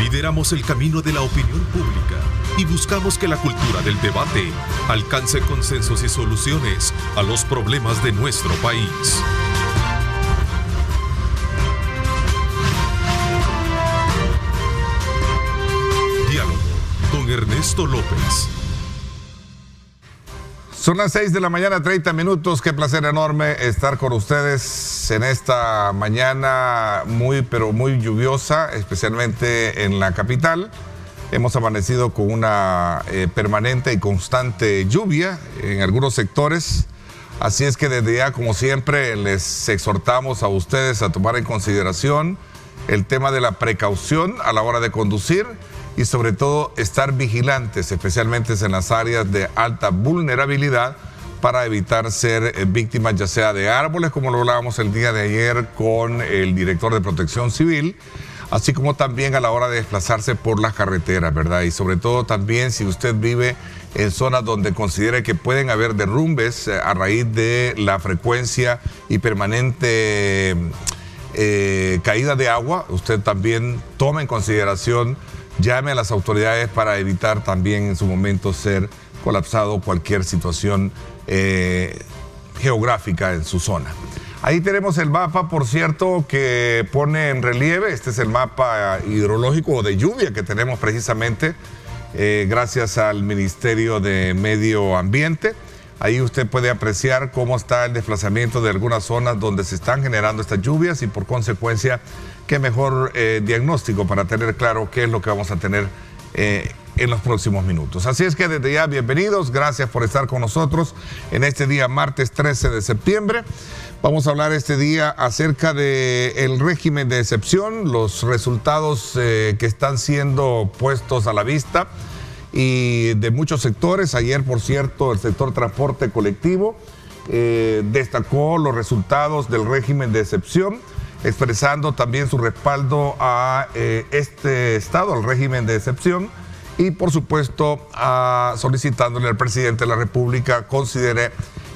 Lideramos el camino de la opinión pública y buscamos que la cultura del debate alcance consensos y soluciones a los problemas de nuestro país. Diálogo con Ernesto López. Son las 6 de la mañana, 30 minutos. Qué placer enorme estar con ustedes en esta mañana pero muy lluviosa, especialmente en la capital. Hemos amanecido con una permanente y constante lluvia en algunos sectores. Así es que desde ya, como siempre, les exhortamos a ustedes a tomar en consideración el tema de la precaución a la hora de conducir y sobre todo estar vigilantes, especialmente en las áreas de alta vulnerabilidad, para evitar ser víctimas ya sea de árboles, como lo hablábamos el día de ayer con el director de Protección Civil, así como también a la hora de desplazarse por las carreteras, ¿verdad? Y sobre todo también si usted vive en zonas donde considere que pueden haber derrumbes a raíz de la frecuencia y permanente caída de agua, usted también tome en consideración, llame a las autoridades para evitar también en su momento ser colapsado cualquier situación geográfica en su zona. Ahí tenemos el mapa, por cierto, que pone en relieve. Este es el mapa hidrológico o de lluvia que tenemos precisamente gracias al Ministerio de Medio Ambiente. Ahí usted puede apreciar cómo está el desplazamiento de algunas zonas donde se están generando estas lluvias y por consecuencia qué mejor diagnóstico para tener claro qué es lo que vamos a tener en los próximos minutos. Así es que desde ya bienvenidos, gracias por estar con nosotros en este día martes 13 de septiembre. Vamos a hablar este día acerca del régimen de excepción, los resultados que están siendo puestos a la vista y de muchos sectores. Ayer, por cierto, el sector transporte colectivo destacó los resultados del régimen de excepción, expresando también su respaldo a este estado, al régimen de excepción, y por supuesto solicitándole al presidente de la República considere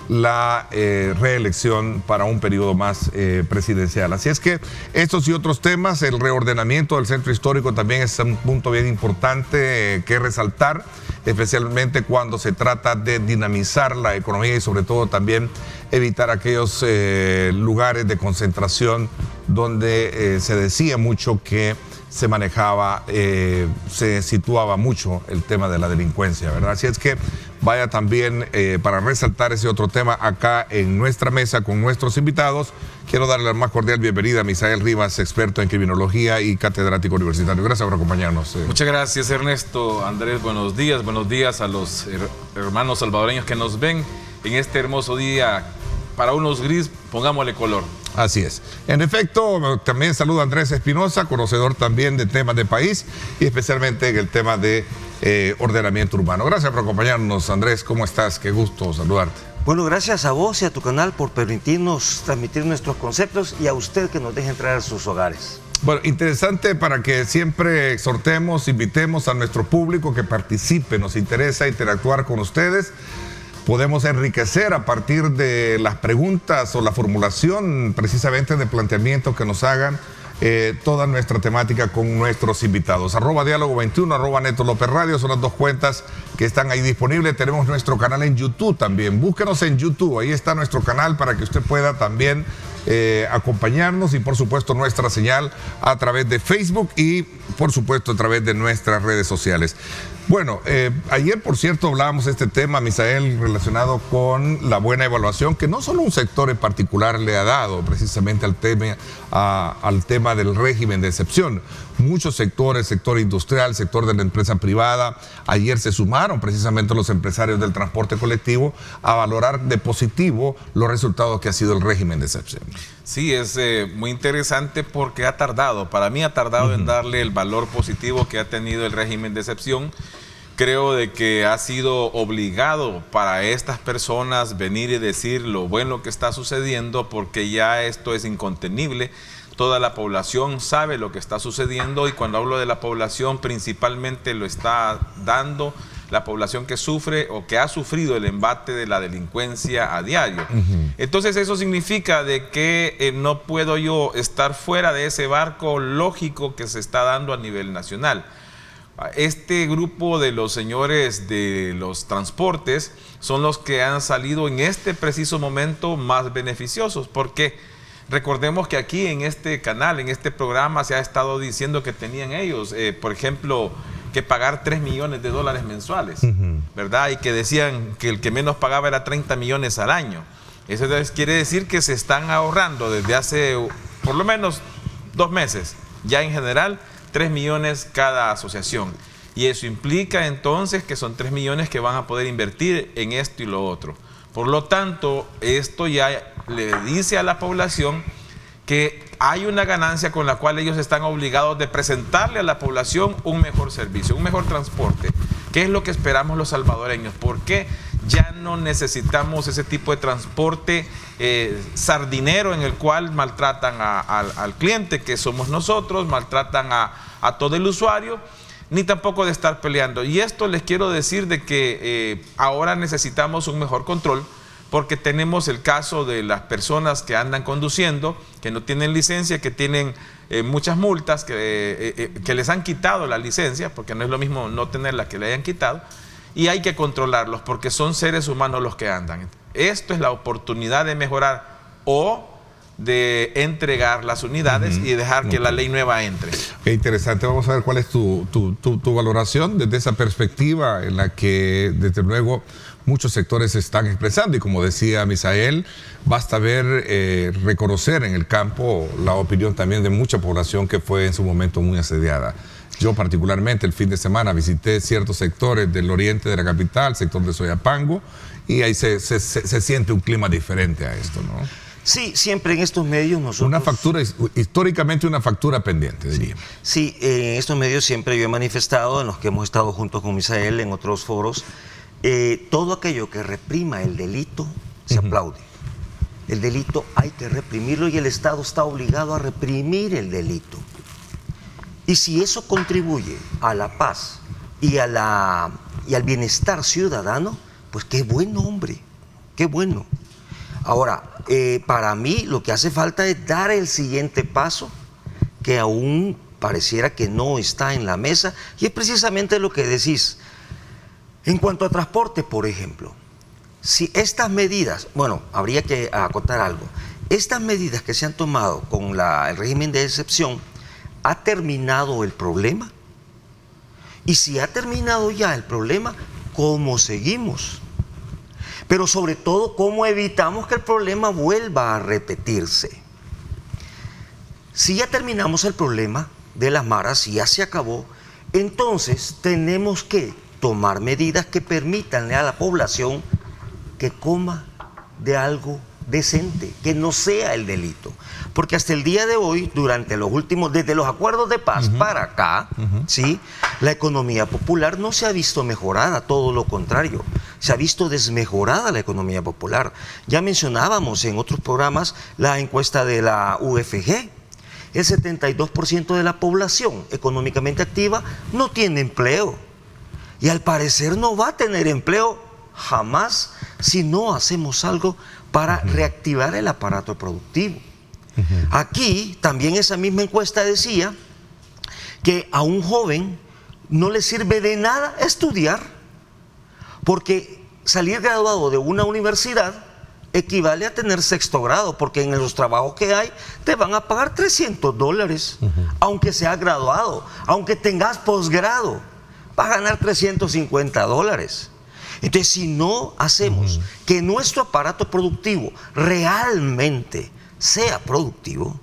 la reelección para un periodo más presidencial. Así es que estos y otros temas, el reordenamiento del centro histórico también es un punto bien importante que resaltar, especialmente cuando se trata de dinamizar la economía y sobre todo también evitar aquellos lugares de concentración donde se decía mucho que se manejaba, se situaba mucho el tema de la delincuencia, ¿verdad? Así es que vaya también para resaltar ese otro tema acá en nuestra mesa con nuestros invitados. Quiero darle la más cordial bienvenida a Misael Rivas, experto en criminología y catedrático universitario. Gracias por acompañarnos. Muchas gracias, Ernesto. Andrés, buenos días a los hermanos salvadoreños que nos ven en este hermoso día. Para unos gris, pongámosle color. Así es. En efecto, también saludo a Andrés Espinosa, conocedor también de temas de país y especialmente en el tema de ordenamiento urbano. Gracias por acompañarnos, Andrés. ¿Cómo estás? Qué gusto saludarte. Bueno, gracias a vos y a tu canal por permitirnos transmitir nuestros conceptos y a usted que nos deje entrar a sus hogares. Bueno, interesante para que siempre exhortemos, invitemos a nuestro público que participe. Nos interesa interactuar con ustedes. Podemos enriquecer a partir de las preguntas o la formulación precisamente de planteamientos que nos hagan toda nuestra temática con nuestros invitados. @diálogo21, @Neto López Radio, son las dos cuentas que están ahí disponibles. Tenemos nuestro canal en YouTube también. Búsquenos en YouTube, ahí está nuestro canal para que usted pueda también acompañarnos y por supuesto nuestra señal a través de Facebook y por supuesto a través de nuestras redes sociales. Bueno, ayer por cierto hablábamos de este tema, Misael, relacionado con la buena evaluación que no solo un sector en particular le ha dado precisamente al tema del régimen de excepción. Muchos sectores, sector industrial, sector de la empresa privada, ayer se sumaron precisamente los empresarios del transporte colectivo a valorar de positivo los resultados que ha sido el régimen de excepción. Sí, es muy interesante porque ha tardado, para mí ha tardado en darle el valor positivo que ha tenido el régimen de excepción. Creo de que ha sido obligado para estas personas venir y decir lo bueno que está sucediendo porque ya esto es incontenible. Toda la población sabe lo que está sucediendo y cuando hablo de la población principalmente lo está dando la población que sufre o que ha sufrido el embate de la delincuencia a diario. Entonces eso significa de que no puedo yo estar fuera de ese barco lógico que se está dando a nivel nacional. Este grupo de los señores de los transportes son los que han salido en este preciso momento más beneficiosos, porque recordemos que aquí en este canal, en este programa, se ha estado diciendo que tenían ellos, por ejemplo, que pagar $3 millones mensuales, ¿verdad? Y que decían que el que menos pagaba era 30 millones al año. Eso quiere decir que se están ahorrando desde hace por lo menos 2 meses, ya en general, 3 millones cada asociación. Y eso implica entonces que son 3 millones que van a poder invertir en esto y lo otro. Por lo tanto, esto ya le dice a la población que hay una ganancia con la cual ellos están obligados de presentarle a la población un mejor servicio, un mejor transporte. ¿Qué es lo que esperamos los salvadoreños? ¿Por qué ya no necesitamos ese tipo de transporte sardinero en el cual maltratan al cliente, que somos nosotros, maltratan a todo el usuario, ni tampoco de estar peleando? Y esto les quiero decir de que ahora necesitamos un mejor control, porque tenemos el caso de las personas que andan conduciendo, que no tienen licencia, que tienen muchas multas, que les han quitado la licencia, porque no es lo mismo no tenerla que le hayan quitado, y hay que controlarlos, porque son seres humanos los que andan. Esto es la oportunidad de mejorar o de entregar las unidades y dejar que la ley nueva entre. Qué interesante. Vamos a ver cuál es tu valoración desde esa perspectiva en la que, desde luego, muchos sectores se están expresando, y como decía Misael, basta ver, reconocer en el campo la opinión también de mucha población que fue en su momento muy asediada. Yo particularmente el fin de semana visité ciertos sectores del oriente de la capital, sector de Soyapango, y ahí se siente un clima diferente a esto, ¿no? Sí, siempre en estos medios nosotros... Una factura, históricamente una factura pendiente, diría. Sí, en estos medios siempre yo he manifestado, en los que hemos estado juntos con Misael en otros foros, todo aquello que reprima el delito se aplaude. El delito hay que reprimirlo y el Estado está obligado a reprimir el delito. Y si eso contribuye a la paz y al bienestar ciudadano, pues qué bueno, hombre, qué bueno. Ahora, para mí lo que hace falta es dar el siguiente paso, que aún pareciera que no está en la mesa, y es precisamente lo que decís. En cuanto a transporte, por ejemplo, si estas medidas, bueno, habría que acotar algo, estas medidas que se han tomado con el régimen de excepción, ¿ha terminado el problema? Y si ha terminado ya el problema, ¿cómo seguimos? Pero sobre todo, ¿cómo evitamos que el problema vuelva a repetirse? Si ya terminamos el problema de las maras, si ya se acabó, entonces tenemos que tomar medidas que permitan a la población que coma de algo decente, que no sea el delito. Porque hasta el día de hoy, durante los últimos, desde los acuerdos de paz para acá, ¿sí?, la economía popular no se ha visto mejorada, todo lo contrario, se ha visto desmejorada la economía popular. Ya mencionábamos en otros programas la encuesta de la UFG. El 72% de la población económicamente activa no tiene empleo. Y al parecer no va a tener empleo jamás si no hacemos algo para reactivar el aparato productivo. Aquí también esa misma encuesta decía que a un joven no le sirve de nada estudiar, porque salir graduado de una universidad equivale a tener 6º grado, porque en los trabajos que hay te van a pagar $300, aunque seas graduado, aunque tengas posgrado, vas a ganar $350. Entonces, si no hacemos que nuestro aparato productivo realmente sea productivo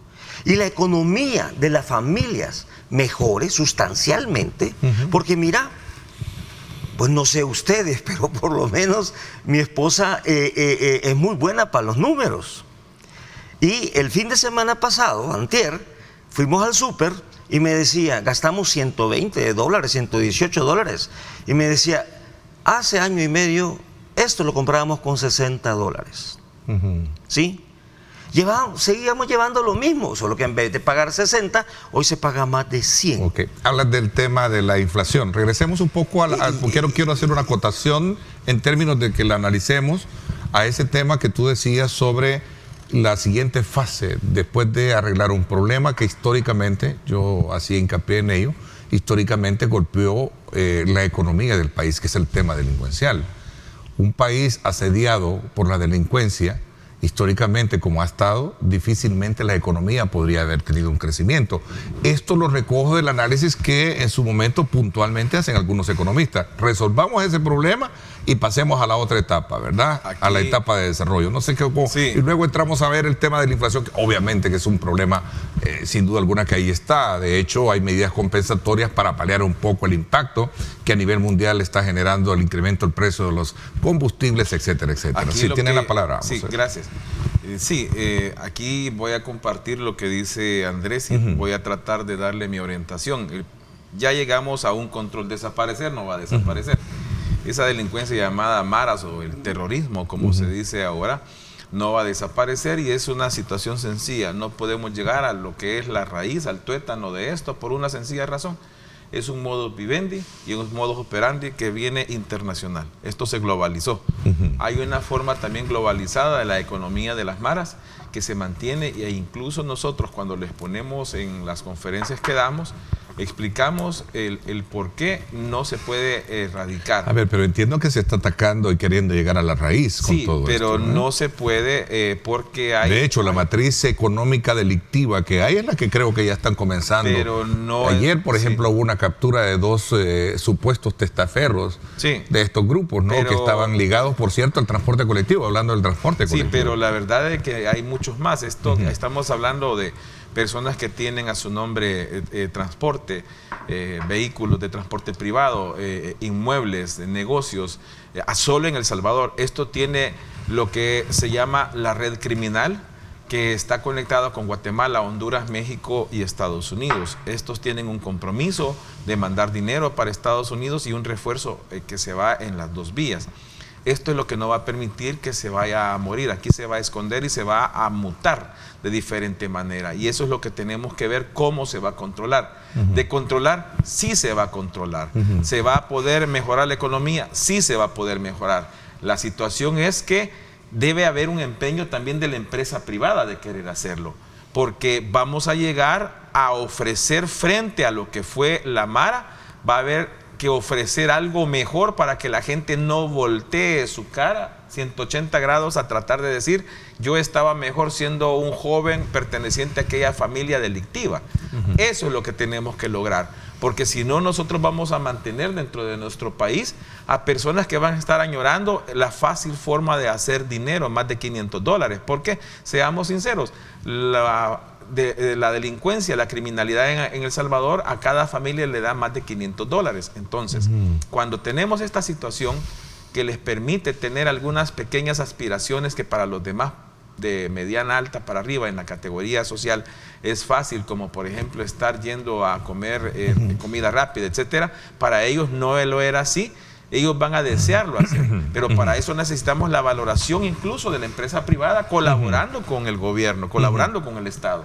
y la economía de las familias mejore sustancialmente, porque mira, pues no sé ustedes, pero por lo menos mi esposa es muy buena para los números. Y el fin de semana pasado, antier, fuimos al súper y me decía, gastamos $120, $118, y me decía, hace año y medio esto lo comprábamos con $60, ¿sí? seguíamos llevando lo mismo, solo que en vez de pagar 60, hoy se paga más de 100. Ok, hablas del tema de la inflación. Regresemos un poco quiero hacer una acotación en términos de que la analicemos a ese tema que tú decías sobre la siguiente fase, después de arreglar un problema que históricamente, yo hacía hincapié en ello, históricamente golpeó la economía del país, que es el tema delincuencial. Un país asediado por la delincuencia, históricamente como ha estado, difícilmente la economía podría haber tenido un crecimiento. Esto lo recojo del análisis que en su momento puntualmente hacen algunos economistas. Resolvamos ese problema y pasemos a la otra etapa, ¿verdad? A la etapa de desarrollo. No sé qué ocurre. Sí. Y luego entramos a ver el tema de la inflación, que obviamente que es un problema, sin duda alguna, que ahí está. De hecho, hay medidas compensatorias para paliar un poco el impacto que a nivel mundial está generando el incremento del precio de los combustibles, etcétera, etcétera. Sí, tienen la palabra. Sí, gracias. Aquí voy a compartir lo que dice Andrés y voy a tratar de darle mi orientación. Ya llegamos a un control. Desaparecer no va a desaparecer. Esa delincuencia llamada maras o el terrorismo, como se dice ahora, no va a desaparecer y es una situación sencilla. No podemos llegar a lo que es la raíz, al tuétano de esto, por una sencilla razón. Es un modus vivendi y un modus operandi que viene internacional. Esto se globalizó. Hay una forma también globalizada de la economía de las maras que se mantiene e incluso nosotros cuando les ponemos en las conferencias que damos, explicamos el por qué no se puede erradicar. A ver, pero entiendo que se está atacando y queriendo llegar a la raíz con todo esto. Sí, pero no se puede porque hay... De hecho, la matriz económica delictiva que hay es la que creo que ya están comenzando. Pero no... Ayer, por ejemplo, hubo una captura de 2 supuestos testaferros de estos grupos, ¿no? Que estaban ligados, por cierto, al transporte colectivo, hablando del transporte colectivo. Sí, pero la verdad es que hay muchos más. Estamos hablando de personas que tienen a su nombre transporte, vehículos de transporte privado, inmuebles, negocios, solo en El Salvador. Esto tiene lo que se llama la red criminal, que está conectada con Guatemala, Honduras, México y Estados Unidos. Estos tienen un compromiso de mandar dinero para Estados Unidos y un refuerzo que se va en las 2 vías. Esto es lo que no va a permitir que se vaya a morir. Aquí se va a esconder y se va a mutar de diferente manera. Y eso es lo que tenemos que ver cómo se va a controlar. De controlar, sí se va a controlar. ¿Se va a poder mejorar la economía? Sí se va a poder mejorar. La situación es que debe haber un empeño también de la empresa privada de querer hacerlo. Porque vamos a llegar a ofrecer frente a lo que fue la Mara, va a haber que ofrecer algo mejor para que la gente no voltee su cara 180 grados a tratar de decir yo estaba mejor siendo un joven perteneciente a aquella familia delictiva. Eso es lo que tenemos que lograr, porque si no nosotros vamos a mantener dentro de nuestro país a personas que van a estar añorando la fácil forma de hacer dinero, más de $500, porque seamos sinceros, la delincuencia, la criminalidad en El Salvador, a cada familia le da más de $500. Entonces, cuando tenemos esta situación que les permite tener algunas pequeñas aspiraciones que para los demás de mediana alta para arriba en la categoría social es fácil, como por ejemplo estar yendo a comer comida rápida, etcétera, para ellos no lo era así. Ellos van a desearlo hacer, pero para eso necesitamos la valoración incluso de la empresa privada colaborando con el gobierno, colaborando con el Estado.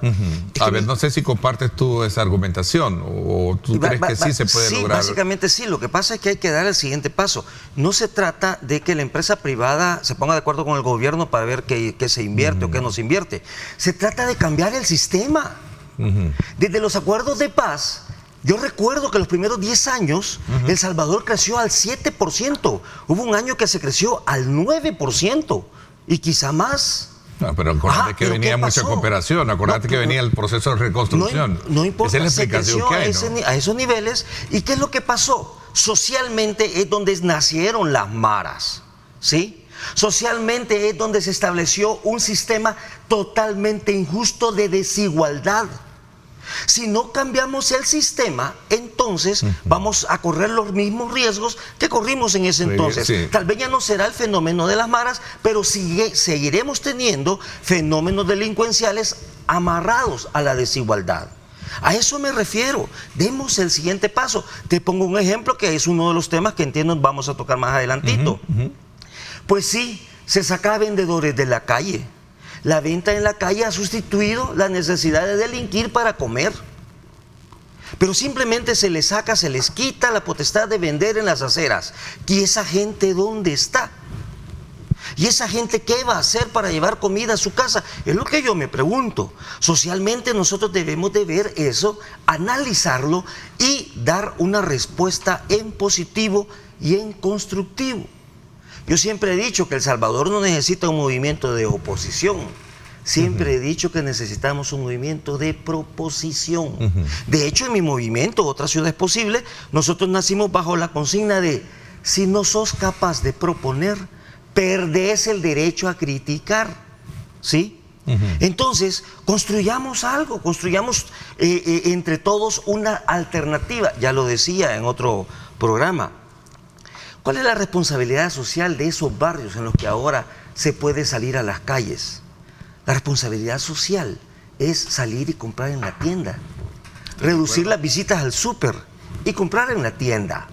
A ver, no sé si compartes tú esa argumentación o tú crees que sí se puede lograr. Básicamente sí, lo que pasa es que hay que dar el siguiente paso. No se trata de que la empresa privada se ponga de acuerdo con el gobierno para ver qué se invierte o qué no se invierte. Se trata de cambiar el sistema. Desde los acuerdos de paz, yo recuerdo que los primeros 10 años El Salvador creció al 7%. Hubo un año que se creció al 9% y quizá más. No, pero acordate que venía mucha cooperación, acordate que venía el proceso de reconstrucción. No importa, esa es la explicación que hay, a esos niveles. ¿Y qué es lo que pasó? Socialmente es donde nacieron las maras, ¿sí? Socialmente es donde se estableció un sistema totalmente injusto de desigualdad. Si no cambiamos el sistema, entonces vamos a correr los mismos riesgos que corrimos en ese entonces. Sí. Tal vez ya no será el fenómeno de las maras, pero seguiremos teniendo fenómenos delincuenciales amarrados a la desigualdad. A eso me refiero. Demos el siguiente paso. Te pongo un ejemplo que es uno de los temas que entiendo vamos a tocar más adelantito. Pues sí, se saca a vendedores de la calle. La venta en la calle ha sustituido la necesidad de delinquir para comer. Pero simplemente se les saca, se les quita la potestad de vender en las aceras. ¿Y esa gente dónde está? ¿Y esa gente qué va a hacer para llevar comida a su casa? Es lo que yo me pregunto. Socialmente nosotros debemos de ver eso, analizarlo y dar una respuesta en positivo y en constructivo. Yo siempre he dicho que El Salvador no necesita un movimiento de oposición. Siempre he dicho que necesitamos un movimiento de proposición. De hecho, en mi movimiento, Otra Ciudad es Posible, nosotros nacimos bajo la consigna de: si no sos capaz de proponer, perdés el derecho a criticar. ¿Sí? Entonces, construyamos algo, construyamos entre todos una alternativa. Ya lo decía en otro programa. ¿Cuál es la responsabilidad social de esos barrios en los que ahora se puede salir a las calles? La responsabilidad social es salir y comprar en la tienda, reducir las visitas al súper y comprar en la tienda,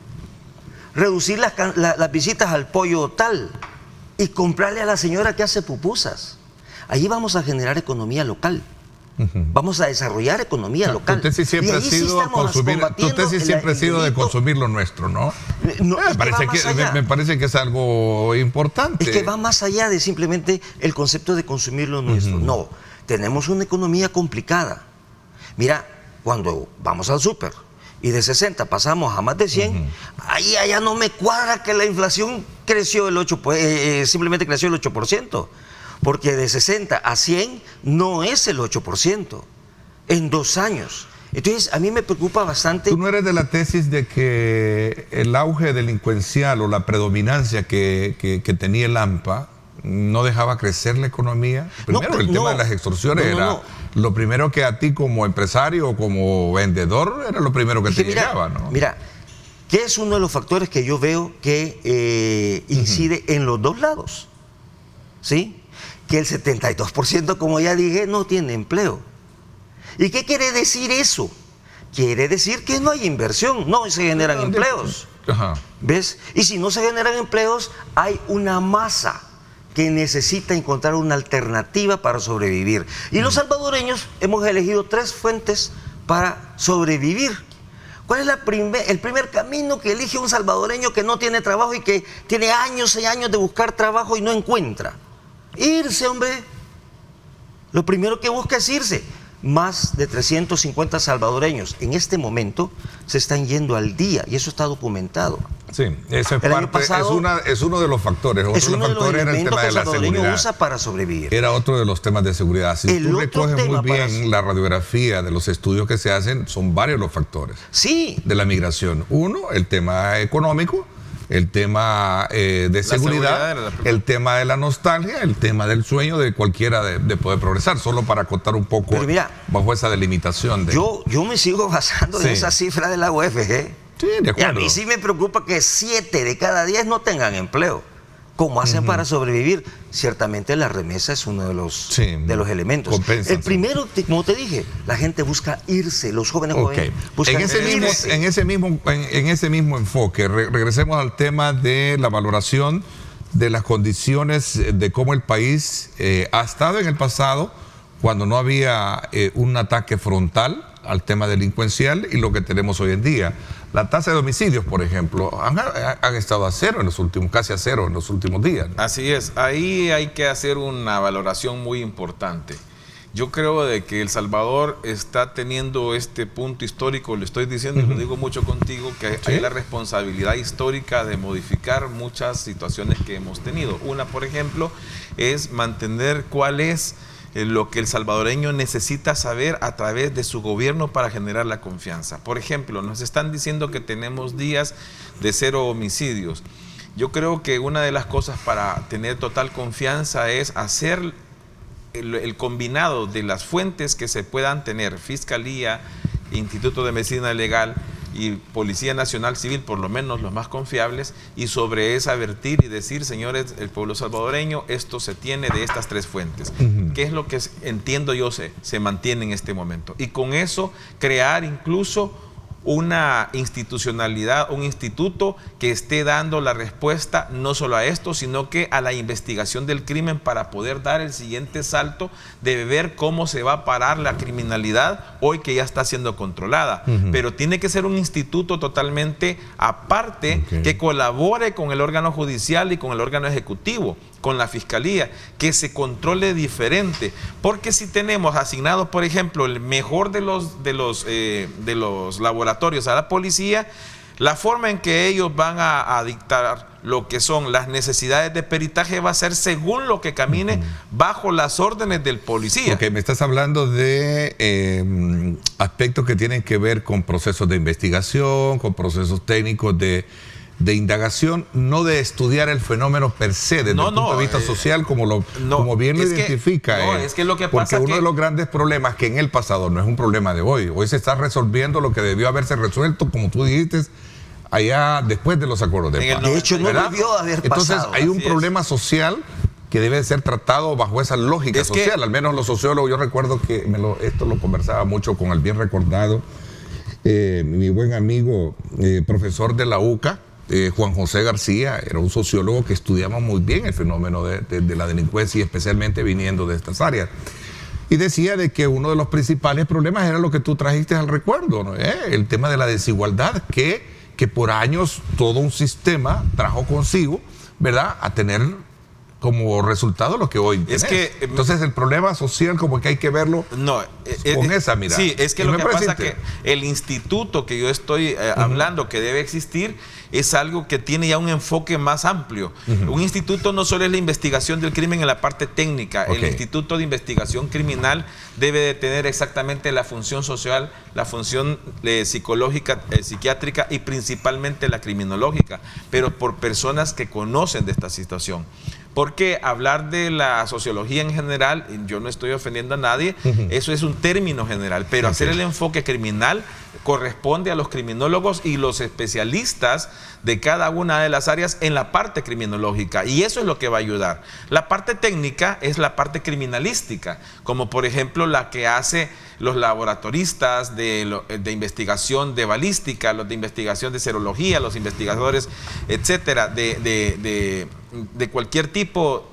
reducir las visitas al pollo tal y comprarle a la señora que hace pupusas. Allí vamos a generar economía local. Vamos a desarrollar economía local. Tu tesis siempre ha sido de consumir lo nuestro, ¿no? Me parece que es algo importante. Es que va más allá de simplemente el concepto de consumir lo nuestro. No, tenemos una economía complicada. Mira, cuando vamos al súper y de 60 pasamos a más de 100, ahí allá no me cuadra que la inflación creció el 8, simplemente creció el 8%. Porque de 60 a 100 no es el 8% en 2 años. Entonces, a mí me preocupa bastante. ¿Tú no eres de la tesis de que el auge delincuencial o la predominancia que tenía el AMPA no dejaba crecer la economía? Primero, el tema de las extorsiones era lo primero que a ti como empresario o como vendedor era lo primero que te llegaba, ¿no? Mira, ¿qué es uno de los factores que yo veo que incide en los dos lados? ¿Sí? Que el 72%, como ya dije, no tiene empleo. ¿Y qué quiere decir eso? Quiere decir que no hay inversión, no se generan empleos. ¿Ves? Y si no se generan empleos, hay una masa que necesita encontrar una alternativa para sobrevivir. Y los salvadoreños hemos elegido 3 fuentes para sobrevivir. ¿Cuál es el primer camino que elige un salvadoreño que no tiene trabajo y que tiene años y años de buscar trabajo y no encuentra? Irse, hombre. Lo primero que busca es irse. Más de 350 salvadoreños en este momento se están yendo al día y eso está documentado. Sí, eso es parte, es uno de los factores. Es uno de los elementos que el salvadoreño usa para sobrevivir. Era otro de los temas de seguridad. Si tú recoges muy bien la radiografía de los estudios que se hacen, son varios los factores de la migración. Uno, el tema económico. El tema de seguridad, el tema de la nostalgia, el tema del sueño de cualquiera de poder progresar, solo para acotar un poco bajo esa delimitación. Yo me sigo basando en esa cifra de la UFG. Sí, de acuerdo. Y a mí sí me preocupa que 7 de cada 10 no tengan empleo. ¿Cómo hacen para sobrevivir? Ciertamente la remesa es uno de los elementos. Compensan, el primero, como te dije, la gente busca irse, los jóvenes buscan irse. En ese mismo enfoque, regresemos al tema de la valoración de las condiciones de cómo el país ha estado en el pasado, cuando no había un ataque frontal al tema delincuencial y lo que tenemos hoy en día. La tasa de homicidios, por ejemplo, han estado a cero casi a cero en los últimos días, ¿no? Así es, ahí hay que hacer una valoración muy importante. Yo creo de que El Salvador está teniendo este punto histórico, lo estoy diciendo y lo digo mucho contigo, que hay la responsabilidad histórica de modificar muchas situaciones que hemos tenido. Una, por ejemplo, es mantener cuál es lo que el salvadoreño necesita saber a través de su gobierno para generar la confianza. Por ejemplo, nos están diciendo que tenemos días de 0 homicidios. Yo creo que una de las cosas para tener total confianza es hacer el combinado de las fuentes que se puedan tener, Fiscalía, Instituto de Medicina Legal y Policía Nacional Civil, por lo menos los más confiables, y sobre esa vertir y decir, señores, el pueblo salvadoreño, esto se tiene de estas 3 fuentes. ¿Qué es lo que entiendo yo se mantiene en este momento? Y con eso crear incluso una institucionalidad, un instituto que esté dando la respuesta no solo a esto, sino que a la investigación del crimen para poder dar el siguiente salto de ver cómo se va a parar la criminalidad hoy que ya está siendo controlada. Pero tiene que ser un instituto totalmente aparte que colabore con el órgano judicial y con el órgano ejecutivo, con la fiscalía, que se controle diferente, porque si tenemos asignados, por ejemplo, el mejor de los laboratorios a la policía, la forma en que ellos van a dictar lo que son las necesidades de peritaje va a ser según lo que camine bajo las órdenes del policía. Ok, me estás hablando de aspectos que tienen que ver con procesos de investigación, con procesos técnicos de indagación, no de estudiar el fenómeno per se, desde el punto de vista social, como bien lo identifica. Es que lo que porque pasa uno de los grandes problemas que en el pasado no es un problema de hoy se está resolviendo lo que debió haberse resuelto, como tú dijiste, allá después de los acuerdos de paz. De hecho, no ¿verdad? debió haber Entonces, pasado. hay un problema social que debe ser tratado bajo esa lógica social. Al menos los sociólogos, yo recuerdo que esto lo conversaba mucho con el bien recordado, mi buen amigo, profesor de la UCA, Juan José García, era un sociólogo que estudiaba muy bien el fenómeno de la delincuencia y especialmente viniendo de estas áreas. Y decía de que uno de los principales problemas era lo que tú trajiste al recuerdo, ¿no? El tema de la desigualdad que por años todo un sistema trajo consigo, ¿verdad?, a tener como resultado lo que hoy tenés. Entonces el problema social como que hay que verlo con esa mirada. Sí, es que lo que pasa es que el instituto que yo estoy hablando que debe existir es algo que tiene ya un enfoque más amplio. Un instituto no solo es la investigación del crimen en la parte técnica, el Instituto de Investigación Criminal debe de tener exactamente la función social, la función psicológica, psiquiátrica y principalmente la criminológica, pero por personas que conocen de esta situación. Porque hablar de la sociología en general, yo no estoy ofendiendo a nadie, eso es un término general, pero hacer el enfoque criminal corresponde a los criminólogos y los especialistas de cada una de las áreas en la parte criminológica, y eso es lo que va a ayudar. La parte técnica es la parte criminalística, como por ejemplo la que hace los laboratoristas de investigación de balística, los de investigación de serología, los investigadores, etcétera, de cualquier tipo,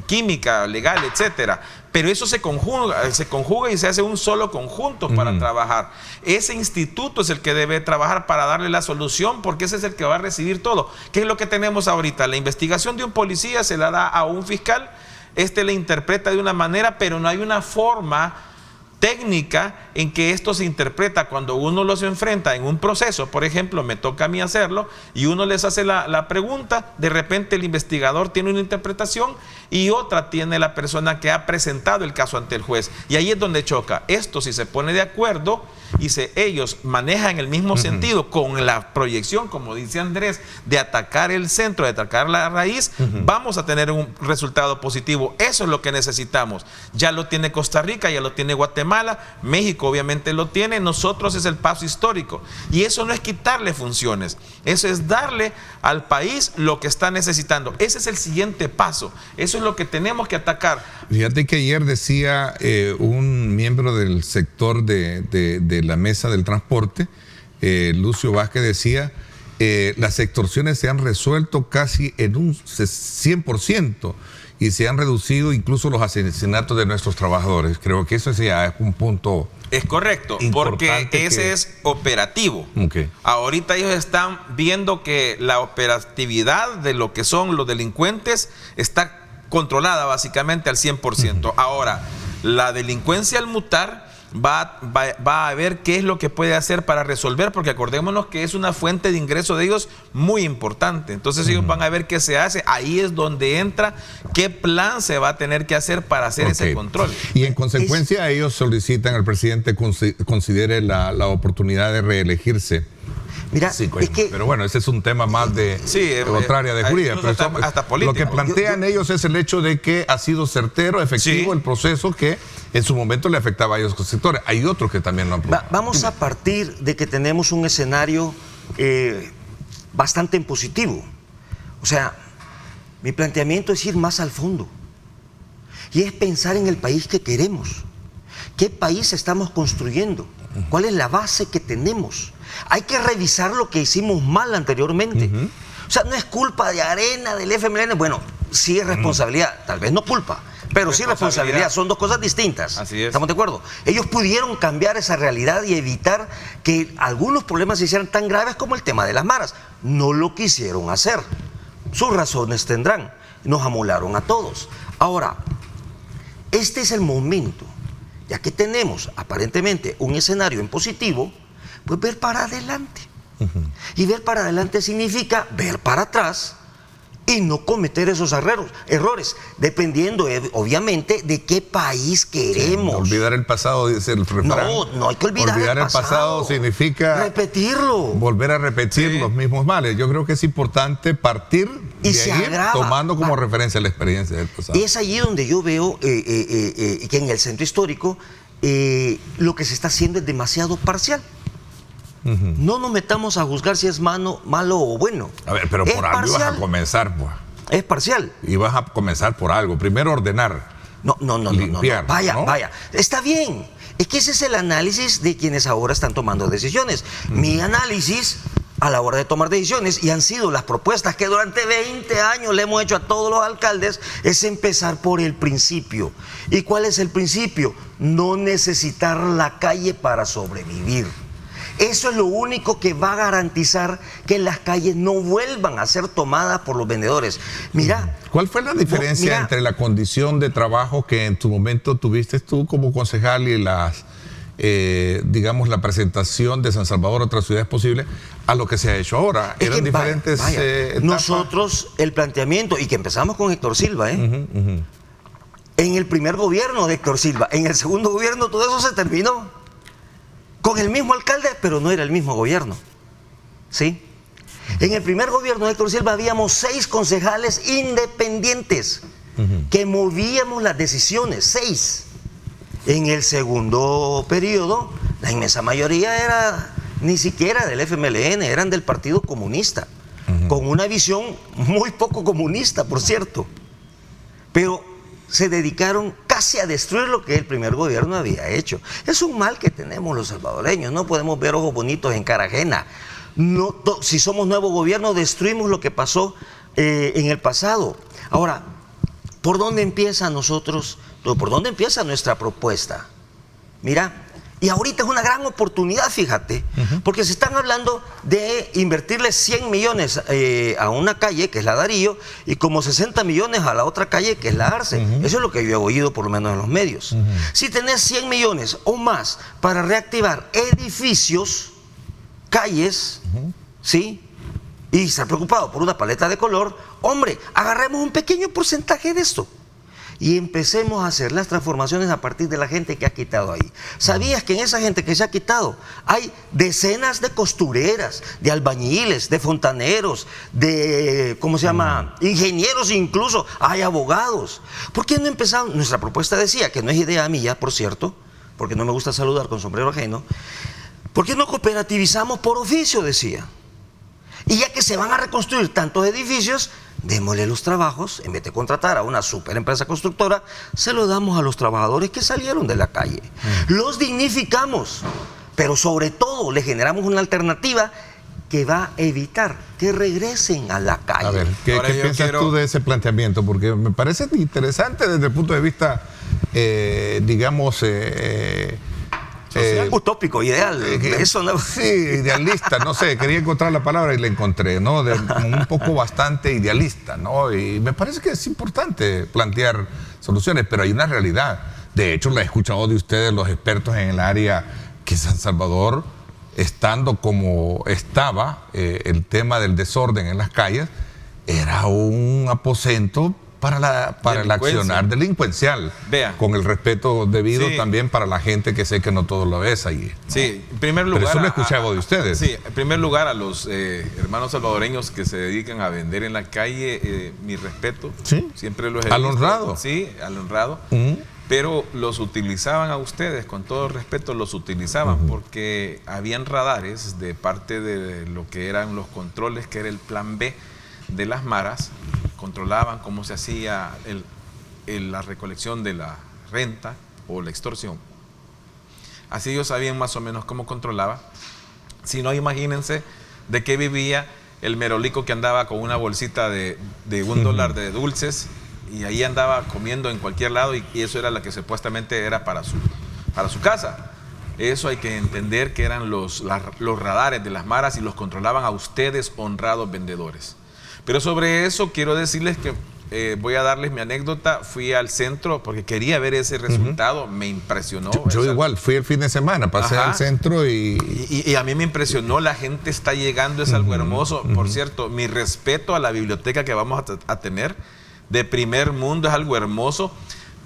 química, legal, etcétera. Pero eso se conjuga y se hace un solo conjunto para trabajar. Ese instituto es el que debe trabajar para darle la solución, porque ese es el que va a recibir todo. ¿Qué es lo que tenemos ahorita? La investigación de un policía se la da a un fiscal, la interpreta de una manera, pero no hay una forma técnica en que esto se interpreta cuando uno los enfrenta en un proceso. Por ejemplo, me toca a mí hacerlo y uno les hace la pregunta, de repente el investigador tiene una interpretación y otra tiene la persona que ha presentado el caso ante el juez, y ahí es donde choca. Esto, si se pone de acuerdo y ellos manejan el mismo sentido con la proyección, como dice Andrés, de atacar el centro, de atacar la raíz, vamos a tener un resultado positivo. Eso es lo que necesitamos. Ya lo tiene Costa Rica, ya lo tiene Guatemala, México obviamente lo tiene, nosotros es el paso histórico. Y eso no es quitarle funciones, eso es darle al país lo que está necesitando. Ese es el siguiente paso, eso es lo que tenemos que atacar. Fíjate que ayer decía un miembro del sector de la mesa del transporte, Lucio Vázquez, decía las extorsiones se han resuelto casi en un 100% y se han reducido incluso los asesinatos de nuestros trabajadores. Creo que eso ya es un punto. Es correcto, porque ese es operativo. Ahorita ellos están viendo que la operatividad de lo que son los delincuentes está controlada básicamente al 100%. Ahora, la delincuencia al mutar va a ver qué es lo que puede hacer para resolver, porque acordémonos que es una fuente de ingreso de ellos muy importante. Entonces ellos van a ver qué se hace. Ahí es donde entra qué plan se va a tener que hacer para hacer ese control. Y en consecuencia ellos solicitan al presidente considere la oportunidad de reelegirse. Mira, pero bueno, ese es un tema más de otra área de jurídica. Hasta político. Lo que plantean ellos es el hecho de que ha sido certero, efectivo el proceso que en su momento le afectaba a ellos sectores. Hay otros que también lo han probado. Vamos a partir de que tenemos un escenario bastante en positivo. O sea, mi planteamiento es ir más al fondo. Y es pensar en el país que queremos. ¿Qué país estamos construyendo? ¿Cuál es la base que tenemos? Hay que revisar lo que hicimos mal anteriormente. O sea, no es culpa de Arena, del FMLN. Bueno, sí es responsabilidad, tal vez no culpa, pero sí responsabilidad. Son dos cosas distintas. Así es. ¿Estamos de acuerdo? Ellos pudieron cambiar esa realidad y evitar que algunos problemas se hicieran tan graves como el tema de las maras. No lo quisieron hacer. Sus razones tendrán. Nos amolaron a todos. Ahora, este es el momento, ya que tenemos aparentemente un escenario en positivo, pues ver para adelante. Y ver para adelante significa ver para atrás y no cometer esos errores, dependiendo obviamente de qué país queremos. No olvidar el pasado, dice el refrán. No hay que olvidar el pasado. Significa repetirlo. Volver a repetir los mismos males. Yo creo que es importante partir y de ahí, tomando como referencia la experiencia del pasado. Y es allí donde yo veo que en el centro histórico lo que se está haciendo es demasiado parcial. No nos metamos a juzgar si es malo o bueno. A ver, pero por algo ibas a comenzar, pues. Es parcial. Y vas a comenzar por algo. Primero ordenar. Limpiar, Vaya. Está bien. Es que ese es el análisis de quienes ahora están tomando decisiones. Mi análisis a la hora de tomar decisiones, y han sido las propuestas que durante 20 años le hemos hecho a todos los alcaldes, es empezar por el principio. ¿Y cuál es el principio? No necesitar la calle para sobrevivir. Eso es lo único que va a garantizar que las calles no vuelvan a ser tomadas por los vendedores. Mira, ¿cuál fue la diferencia entre la condición de trabajo que en tu momento tuviste tú como concejal y digamos, la presentación de San Salvador a otras ciudades posibles a lo que se ha hecho ahora? ¿Eran diferentes etapas? Nosotros, el planteamiento, y que empezamos con Héctor Silva, en el primer gobierno de Héctor Silva, en el segundo gobierno todo eso se terminó. Con el mismo alcalde, pero no era el mismo gobierno. ¿Sí? En el primer gobierno de Héctor Silva habíamos 6 concejales independientes que movíamos las decisiones, 6. En el segundo periodo, la inmensa mayoría era ni siquiera del FMLN, eran del Partido Comunista, con una visión muy poco comunista, por cierto. Pero se dedicaron casi a destruir lo que el primer gobierno había hecho. Es un mal que tenemos los salvadoreños. No podemos ver ojos bonitos en cara ajena. Si somos nuevo gobierno, destruimos lo que pasó en el pasado. Ahora, ¿por dónde empieza nuestra propuesta? Mira, y ahorita es una gran oportunidad, fíjate, porque se están hablando de invertirle 100 millones a una calle, que es la Darío, y como 60 millones a la otra calle, que es la Arce. Eso es lo que yo he oído, por lo menos en los medios. Si tenés 100 millones o más para reactivar edificios, calles, ¿sí?, y estar preocupado por una paleta de color, hombre, agarremos un pequeño porcentaje de esto y empecemos a hacer las transformaciones a partir de la gente que ha quitado ahí. ¿Sabías que en esa gente que se ha quitado hay decenas de costureras, de albañiles, de fontaneros, de, ingenieros incluso, hay abogados? ¿Por qué no empezamos? Nuestra propuesta decía, que no es idea mía, por cierto, porque no me gusta saludar con sombrero ajeno, ¿por qué no cooperativizamos por oficio? Decía. Y ya que se van a reconstruir tantos edificios, démosle los trabajos, en vez de contratar a una super empresa constructora, se lo damos a los trabajadores que salieron de la calle. Los dignificamos, pero sobre todo le generamos una alternativa que va a evitar que regresen a la calle. A ver, ¿qué piensas tú de ese planteamiento? Porque me parece interesante desde el punto de vista, utópico, ideal. Eso no... Sí, idealista, no sé, quería encontrar la palabra y la encontré, ¿no? Un poco bastante idealista, ¿no? Y me parece que es importante plantear soluciones, pero hay una realidad. De hecho, la he escuchado de ustedes, los expertos en el área, que San Salvador, estando como estaba, el tema del desorden en las calles, era un aposento para el accionar delincuencial. Vea. Con el respeto debido también para la gente que sé que no todo lo es ahí, ¿no? Sí, en primer lugar. Pero eso lo escuchaba de ustedes. Sí, en primer lugar a los hermanos salvadoreños que se dedican a vender en la calle, mi respeto. Sí. Siempre los he al visto. Honrado. Sí, al honrado. Pero los utilizaban a ustedes, con todo respeto, los utilizaban porque habían radares de parte de lo que eran los controles, que era el plan B de las maras. Controlaban cómo se hacía la recolección de la renta o la extorsión. Así ellos sabían más o menos cómo controlaba. Si no, imagínense de qué vivía el merolico que andaba con una bolsita de $1 de dulces y ahí andaba comiendo en cualquier lado y eso era la que supuestamente era para su casa. Eso hay que entender que eran los radares de las maras y los controlaban a ustedes, honrados vendedores. Pero sobre eso quiero decirles que voy a darles mi anécdota. Fui al centro porque quería ver ese resultado, me impresionó. Yo igual, fui el fin de semana, pasé al centro y a mí me impresionó, la gente está llegando, es algo hermoso. Por cierto, mi respeto a la biblioteca que vamos a tener, de primer mundo, es algo hermoso.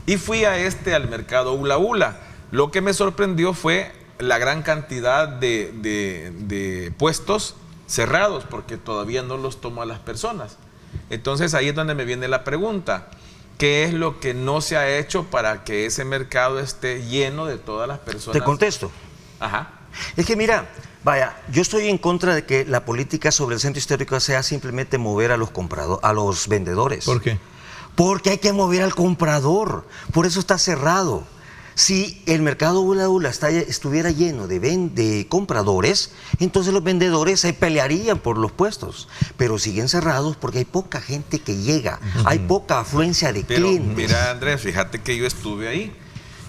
Y fui al mercado Ula Ula. Lo que me sorprendió fue la gran cantidad de puestos cerrados, porque todavía no los tomó a las personas. Entonces ahí es donde me viene la pregunta: ¿qué es lo que no se ha hecho para que ese mercado esté lleno de todas las personas? Te contesto. Ajá. Es que mira, vaya, yo estoy en contra de que la política sobre el centro histórico sea simplemente mover a los vendedores. ¿Por qué? Porque hay que mover al comprador, por eso está cerrado. Si el mercado Ula Ula estuviera lleno de compradores, entonces los vendedores se pelearían por los puestos. Pero siguen cerrados porque hay poca gente que llega, hay poca afluencia de clientes. Mira, Andrés, fíjate que yo estuve ahí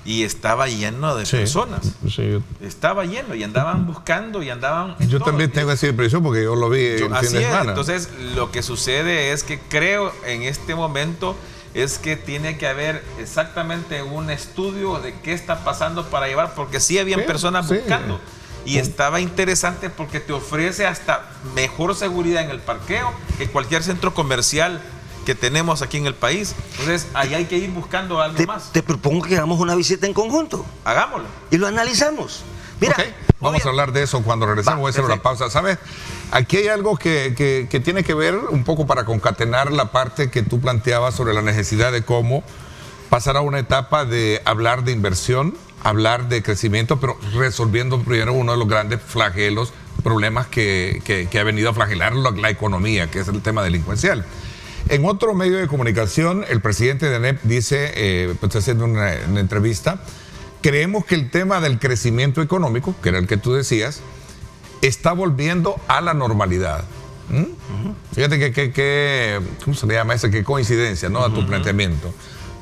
y estaba lleno de personas. Sí. Estaba lleno y andaban buscando y andaban... Yo también tengo esa impresión porque yo lo vi el fin de semana. Entonces, lo que sucede es que creo en este momento es que tiene que haber exactamente un estudio de qué está pasando para llevar, porque sí habían personas buscando. Y estaba interesante porque te ofrece hasta mejor seguridad en el parqueo que cualquier centro comercial que tenemos aquí en el país. Entonces, ahí hay que ir buscando algo más. Te propongo que hagamos una visita en conjunto. Hagámoslo. Y lo analizamos. Mira, vamos a hablar de eso cuando regresemos. Voy a hacer una pausa. ¿Sabes? Aquí hay algo que tiene que ver un poco para concatenar la parte que tú planteabas sobre la necesidad de cómo pasar a una etapa de hablar de inversión, hablar de crecimiento, pero resolviendo primero uno de los grandes flagelos, problemas que ha venido a flagelar la economía, que es el tema delincuencial. En otro medio de comunicación, el presidente de ANEP dice, pues haciendo una entrevista, creemos que el tema del crecimiento económico, que era el que tú decías, está volviendo a la normalidad. Fíjate que ¿cómo se le llama eso? Qué coincidencia, ¿no? A tu planteamiento.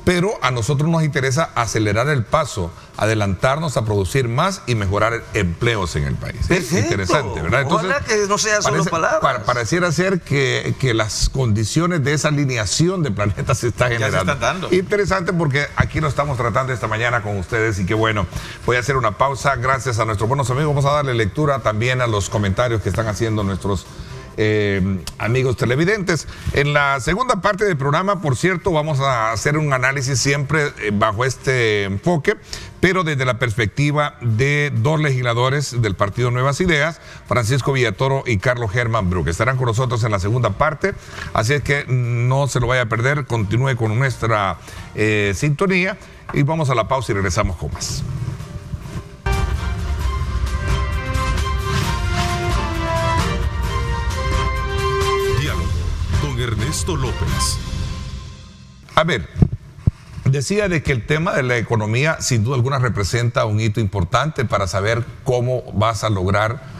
Pero a nosotros nos interesa acelerar el paso, adelantarnos a producir más y mejorar empleos en el país. Perfecto. Es interesante, ¿verdad? Entonces, ojalá que no sea solo palabras. Pareciera ser que las condiciones de esa alineación de planetas se están generando. Ya se están dando. Interesante porque aquí lo estamos tratando esta mañana con ustedes y qué bueno. Voy a hacer una pausa. Gracias a nuestros buenos amigos. Vamos a darle lectura también a los comentarios que están haciendo nuestros amigos televidentes. En la segunda parte del programa, por cierto, vamos a hacer un análisis siempre bajo este enfoque, pero desde la perspectiva de dos legisladores del Partido Nuevas Ideas, Francisco Villatoro y Carlos Germán Bruck. Estarán con nosotros en la segunda parte, así es que no se lo vaya a perder, continúe con nuestra sintonía y vamos a la pausa y regresamos con más. Ernesto López. A ver, decía de que el tema de la economía sin duda alguna representa un hito importante para saber cómo vas a lograr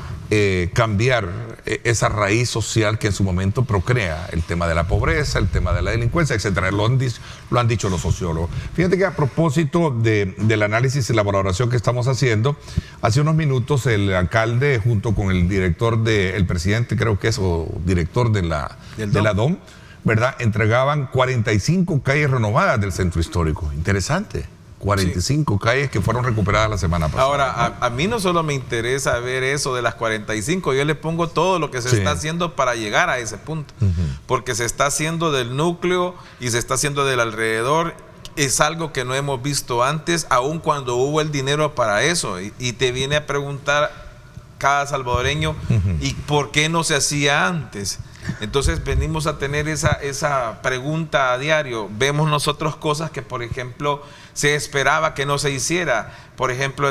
cambiar esa raíz social que en su momento procrea el tema de la pobreza, el tema de la delincuencia, etcétera. Lo han dicho los sociólogos. Fíjate que a propósito del análisis y la valoración que estamos haciendo, hace unos minutos el alcalde junto con el director el presidente, creo que es, o director de la DOM, ¿verdad? Entregaban 45 calles renovadas del centro histórico. Interesante. 45 calles que fueron recuperadas la semana pasada. Ahora, a mí no solo me interesa ver eso de las 45, yo le pongo todo lo que se está haciendo para llegar a ese punto. Porque se está haciendo del núcleo y se está haciendo del alrededor. Es algo que no hemos visto antes, aun cuando hubo el dinero para eso. Y te viene a preguntar cada salvadoreño, ¿y por qué no se hacía antes? Entonces venimos a tener esa pregunta a diario. Vemos nosotros cosas que, por ejemplo, se esperaba que no se hiciera. Por ejemplo,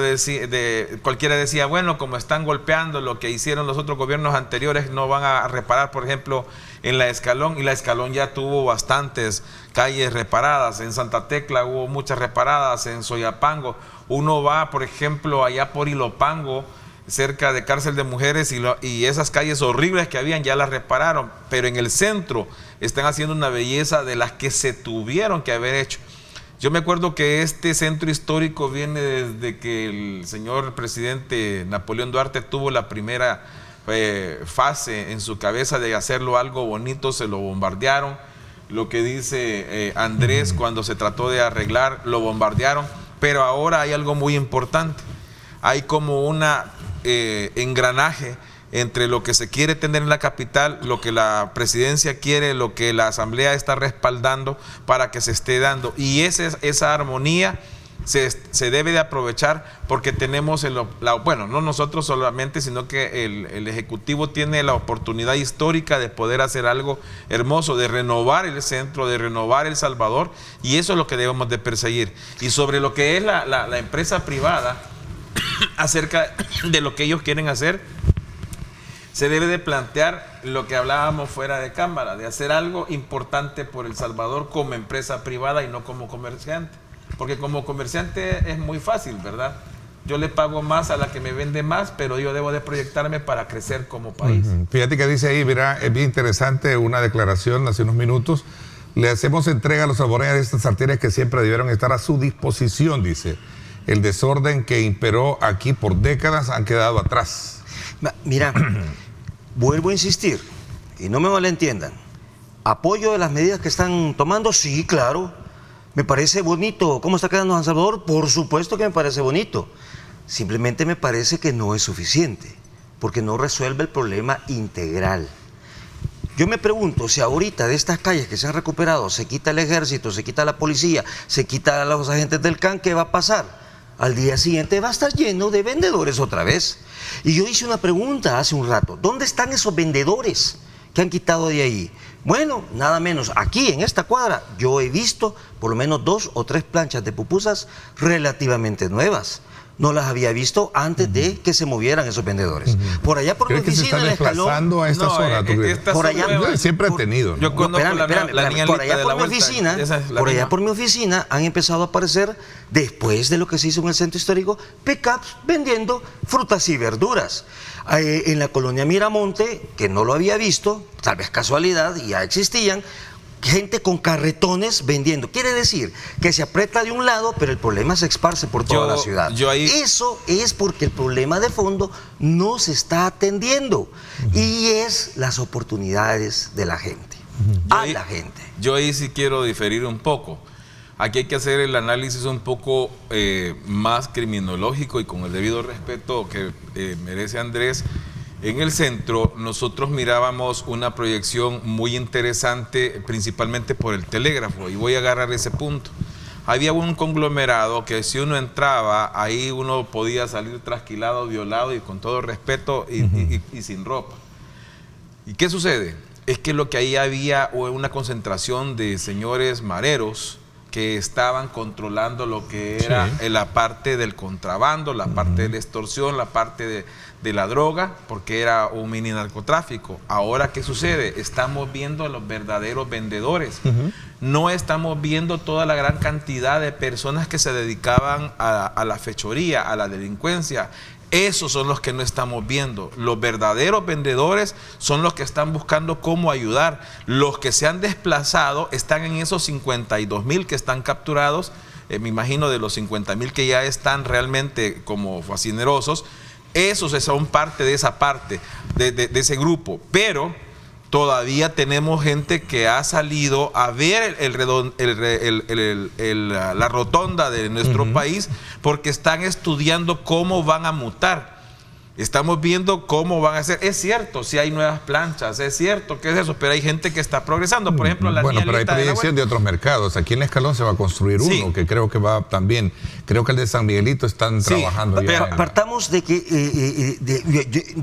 cualquiera decía, bueno, como están golpeando lo que hicieron los otros gobiernos anteriores, no van a reparar, por ejemplo, en la Escalón. Y la Escalón ya tuvo bastantes calles reparadas. En Santa Tecla hubo muchas reparadas, en Soyapango. Uno va, por ejemplo, allá por Ilopango, cerca de Cárcel de Mujeres, y esas calles horribles que habían ya las repararon, pero en el centro están haciendo una belleza de las que se tuvieron que haber hecho. Yo me acuerdo que este centro histórico viene desde que el señor presidente Napoleón Duarte tuvo la primera fase en su cabeza de hacerlo algo bonito, se lo bombardearon. Lo que dice Andrés, cuando se trató de arreglar, lo bombardearon. Pero ahora hay algo muy importante. Hay como una engranaje entre lo que se quiere tener en la capital, lo que la presidencia quiere, lo que la asamblea está respaldando para que se esté dando. Y esa armonía se debe de aprovechar, porque tenemos, bueno, no nosotros solamente, sino que el Ejecutivo tiene la oportunidad histórica de poder hacer algo hermoso, de renovar el centro, de renovar El Salvador, y eso es lo que debemos de perseguir. Y sobre lo que es la empresa privada, acerca de lo que ellos quieren hacer, se debe de plantear lo que hablábamos fuera de cámara, de hacer algo importante por El Salvador como empresa privada y no como comerciante. Porque como comerciante es muy fácil, ¿verdad? Yo le pago más a la que me vende más, pero yo debo de proyectarme para crecer como país. Fíjate que dice ahí, mira, es bien interesante una declaración hace unos minutos. Le hacemos entrega a los salvadoreños de estas arterias que siempre debieron estar a su disposición, dice. El desorden que imperó aquí por décadas han quedado atrás. Mira, vuelvo a insistir, y no me malentiendan. ¿Apoyo de las medidas que están tomando? Sí, claro. ¿Me parece bonito cómo está quedando San Salvador? Por supuesto que me parece bonito. Simplemente me parece que no es suficiente, porque no resuelve el problema integral. Yo me pregunto, si ahorita de estas calles que se han recuperado se quita el ejército, se quita la policía, se quita a los agentes del CAN, ¿qué va a pasar? Al día siguiente va a estar lleno de vendedores otra vez. Y yo hice una pregunta hace un rato, ¿dónde están esos vendedores que han quitado de ahí? Bueno, nada menos, aquí en esta cuadra yo he visto por lo menos 2 o 3 planchas de pupusas relativamente nuevas. No las había visto antes de que se movieran esos vendedores. Por allá por mi oficina, ¿crees que se están desplazando a esta zona? Por allá, siempre he tenido, ¿no? Yo conozco la línea por allá de por la mi vuelta. oficina, Por allá por mi oficina han empezado a aparecer, después de lo que se hizo en el centro histórico, pickups vendiendo frutas y verduras. En la colonia Miramonte, que no lo había visto, tal vez casualidad, y ya existían, gente con carretones vendiendo. Quiere decir que se aprieta de un lado, pero el problema se esparce por toda la ciudad. Eso es porque el problema de fondo no se está atendiendo, y es las oportunidades de la gente, la gente. Yo ahí sí quiero diferir un poco. Aquí hay que hacer el análisis un poco más criminológico y con el debido respeto que merece Andrés. En el centro nosotros mirábamos una proyección muy interesante, principalmente por el telégrafo, y voy a agarrar ese punto. Había un conglomerado que si uno entraba, ahí uno podía salir trasquilado, violado y con todo respeto y sin ropa. ¿Y qué sucede? Es que lo que ahí había una concentración de señores mareros que estaban controlando lo que era la parte del contrabando, la parte de la extorsión, la parte de la droga, porque era un mini narcotráfico. Ahora, ¿qué sucede? Estamos viendo a los verdaderos vendedores. No estamos viendo toda la gran cantidad de personas que se dedicaban a la fechoría, a la delincuencia. Esos son los que no estamos viendo. Los verdaderos vendedores son los que están buscando cómo ayudar. Los que se han desplazado están en esos 52,000 que están capturados. Me imagino de los 50,000 que ya están realmente como fascinerosos. Esos son parte de esa parte, de ese grupo. Pero todavía tenemos gente que ha salido a ver la rotonda de nuestro país, porque están estudiando cómo van a mutar. Estamos viendo cómo van a hacer. Es cierto, si hay nuevas planchas, es cierto que es eso, pero hay gente que está progresando. Por ejemplo, bueno, pero hay proyección de otros mercados. Aquí en Escalón se va a construir uno, que creo que va también. Creo que el de San Miguelito están trabajando ya. Pero partamos de que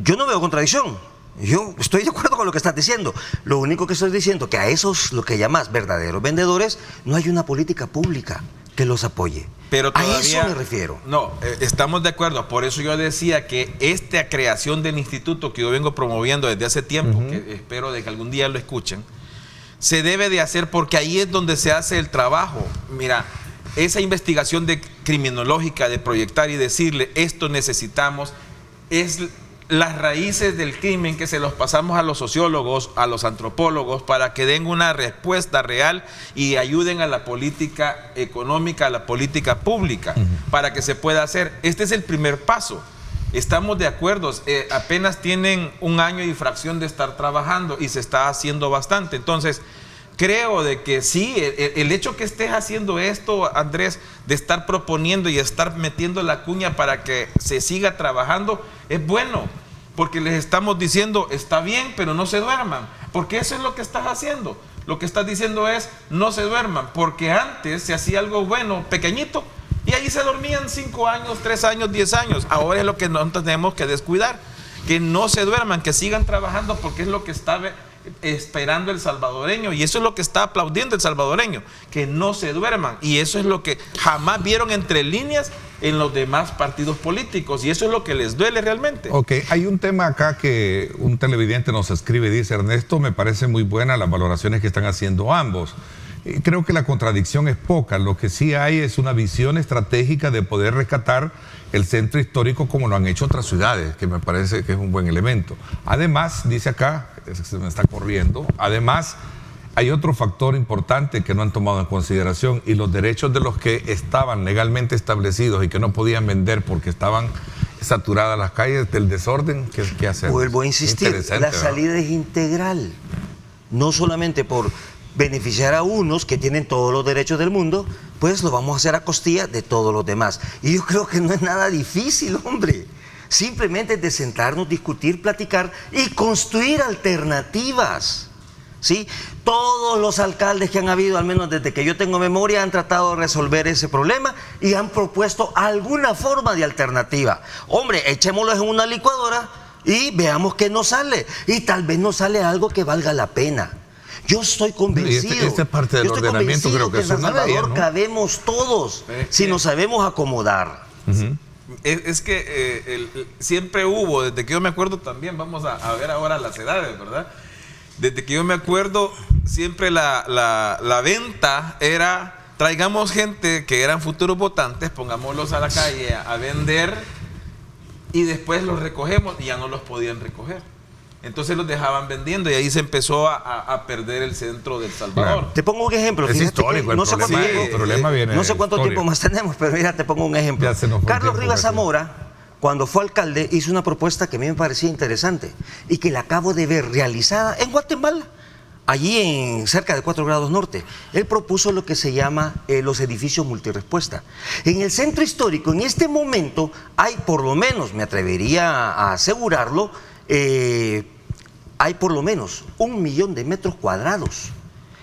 yo no veo contradicción. Yo estoy de acuerdo con lo que estás diciendo. Lo único que estoy diciendo que a esos, lo que llamas verdaderos vendedores, no hay una política pública que los apoye. Pero todavía, a eso me refiero. No, estamos de acuerdo. Por eso yo decía que esta creación del instituto que yo vengo promoviendo desde hace tiempo, que espero de que algún día lo escuchen, se debe de hacer porque ahí es donde se hace el trabajo. Mira, esa investigación criminológica de proyectar y decirle esto necesitamos, es las raíces del crimen que se los pasamos a los sociólogos, a los antropólogos, para que den una respuesta real y ayuden a la política económica, a la política pública, para que se pueda hacer. Este es el primer paso. Estamos de acuerdo, apenas tienen 1 año y fracción de estar trabajando y se está haciendo bastante. Entonces, creo de que sí, el hecho que estés haciendo esto, Andrés, de estar proponiendo y estar metiendo la cuña para que se siga trabajando, es bueno, porque les estamos diciendo, está bien, pero no se duerman, porque eso es lo que estás haciendo. Lo que estás diciendo es, no se duerman, porque antes se hacía algo bueno, pequeñito, y ahí se dormían 5 años, 3 años, 10 años. Ahora es lo que nosotros tenemos que descuidar, que no se duerman, que sigan trabajando, porque es lo que está esperando el salvadoreño, y eso es lo que está aplaudiendo el salvadoreño, que no se duerman, y eso es lo que jamás vieron entre líneas en los demás partidos políticos, y eso es lo que les duele realmente. Ok, hay un tema acá que un televidente nos escribe y dice: Ernesto, me parece muy buena las valoraciones que están haciendo ambos. Creo que la contradicción es poca, lo que sí hay es una visión estratégica de poder rescatar el centro histórico como lo han hecho otras ciudades, que me parece que es un buen elemento. Además, dice acá, se me está corriendo, además hay otro factor importante que no han tomado en consideración, y los derechos de los que estaban legalmente establecidos y que no podían vender porque estaban saturadas las calles del desorden. ¿Qué hacer? Vuelvo a insistir, la salida es integral, no solamente por beneficiar a unos que tienen todos los derechos del mundo, pues lo vamos a hacer a costilla de todos los demás. Y yo creo que no es nada difícil, hombre. Simplemente es de sentarnos, discutir, platicar y construir alternativas, ¿sí? Todos los alcaldes que han habido, al menos desde que yo tengo memoria, han tratado de resolver ese problema y han propuesto alguna forma de alternativa. Hombre, echémoslo en una licuadora y veamos qué nos sale. Y tal vez nos sale algo que valga la pena. Yo estoy convencido. Esta parte del ordenamiento creo que es una de ellas, ¿no? Cabemos todos si nos sabemos acomodar. Es que siempre hubo, desde que yo me acuerdo también, vamos a ver ahora las edades, ¿verdad? Desde que yo me acuerdo, siempre la venta era, traigamos gente que eran futuros votantes, pongámoslos a la calle a vender, y después los recogemos y ya no los podían recoger. Entonces los dejaban vendiendo y ahí se empezó a perder el centro del Salvador. Te pongo un ejemplo. Es histórico el problema viene. No sé cuánto tiempo más tenemos, pero mira, te pongo un ejemplo. Carlos Rivas Zamora, cuando fue alcalde, hizo una propuesta que a mí me parecía interesante y que la acabo de ver realizada en Guatemala, allí en cerca de 4 grados norte. Él propuso lo que se llama los edificios multirespuesta. En el centro histórico, en este momento, hay por lo menos, me atrevería a asegurarlo, hay por lo menos 1 millón de metros cuadrados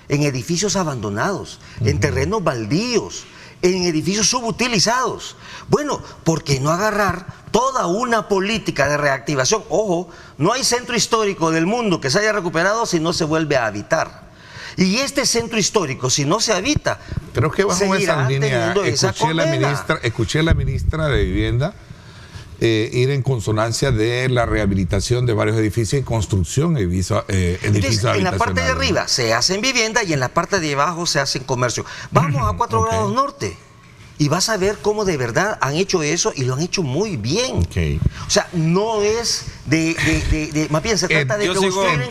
en edificios abandonados, en terrenos baldíos, en edificios subutilizados. Bueno, ¿por qué no agarrar toda una política de reactivación? Ojo, no hay centro histórico del mundo que se haya recuperado si no se vuelve a habitar. Y este centro histórico, si no se habita, creo que bajo esa línea escuché a la ministra de Vivienda ir en consonancia de la rehabilitación de varios edificios y construcción de edificios habitacionales. En la parte de arriba se hacen vivienda y en la parte de abajo se hacen comercio. Vamos a 4 grados norte y vas a ver cómo de verdad han hecho eso y lo han hecho muy bien. O sea, no es más bien se trata de que ustedes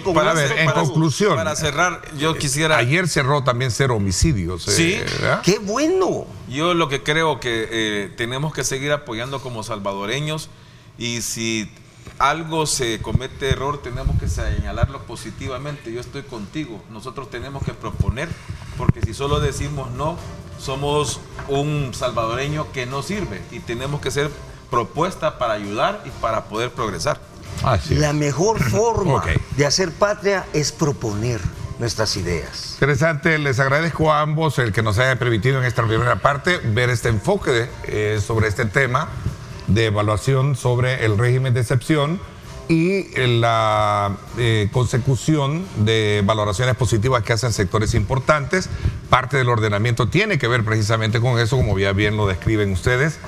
en conclusión, para cerrar, yo quisiera... Ayer cerró también 0 homicidios. Sí. ¡Qué bueno! Yo lo que creo que tenemos que seguir apoyando como salvadoreños, y si algo se comete error tenemos que señalarlo positivamente. Yo estoy contigo. Nosotros tenemos que proponer, porque si solo decimos no, somos un salvadoreño que no sirve, y tenemos que ser propuesta para ayudar y para poder progresar. La mejor forma de hacer patria es proponer nuestras ideas. Interesante, les agradezco a ambos el que nos haya permitido en esta primera parte ver este enfoque sobre este tema de evaluación sobre el régimen de excepción y la consecución de valoraciones positivas que hacen sectores importantes. Parte del ordenamiento tiene que ver precisamente con eso, como ya bien lo describen ustedes.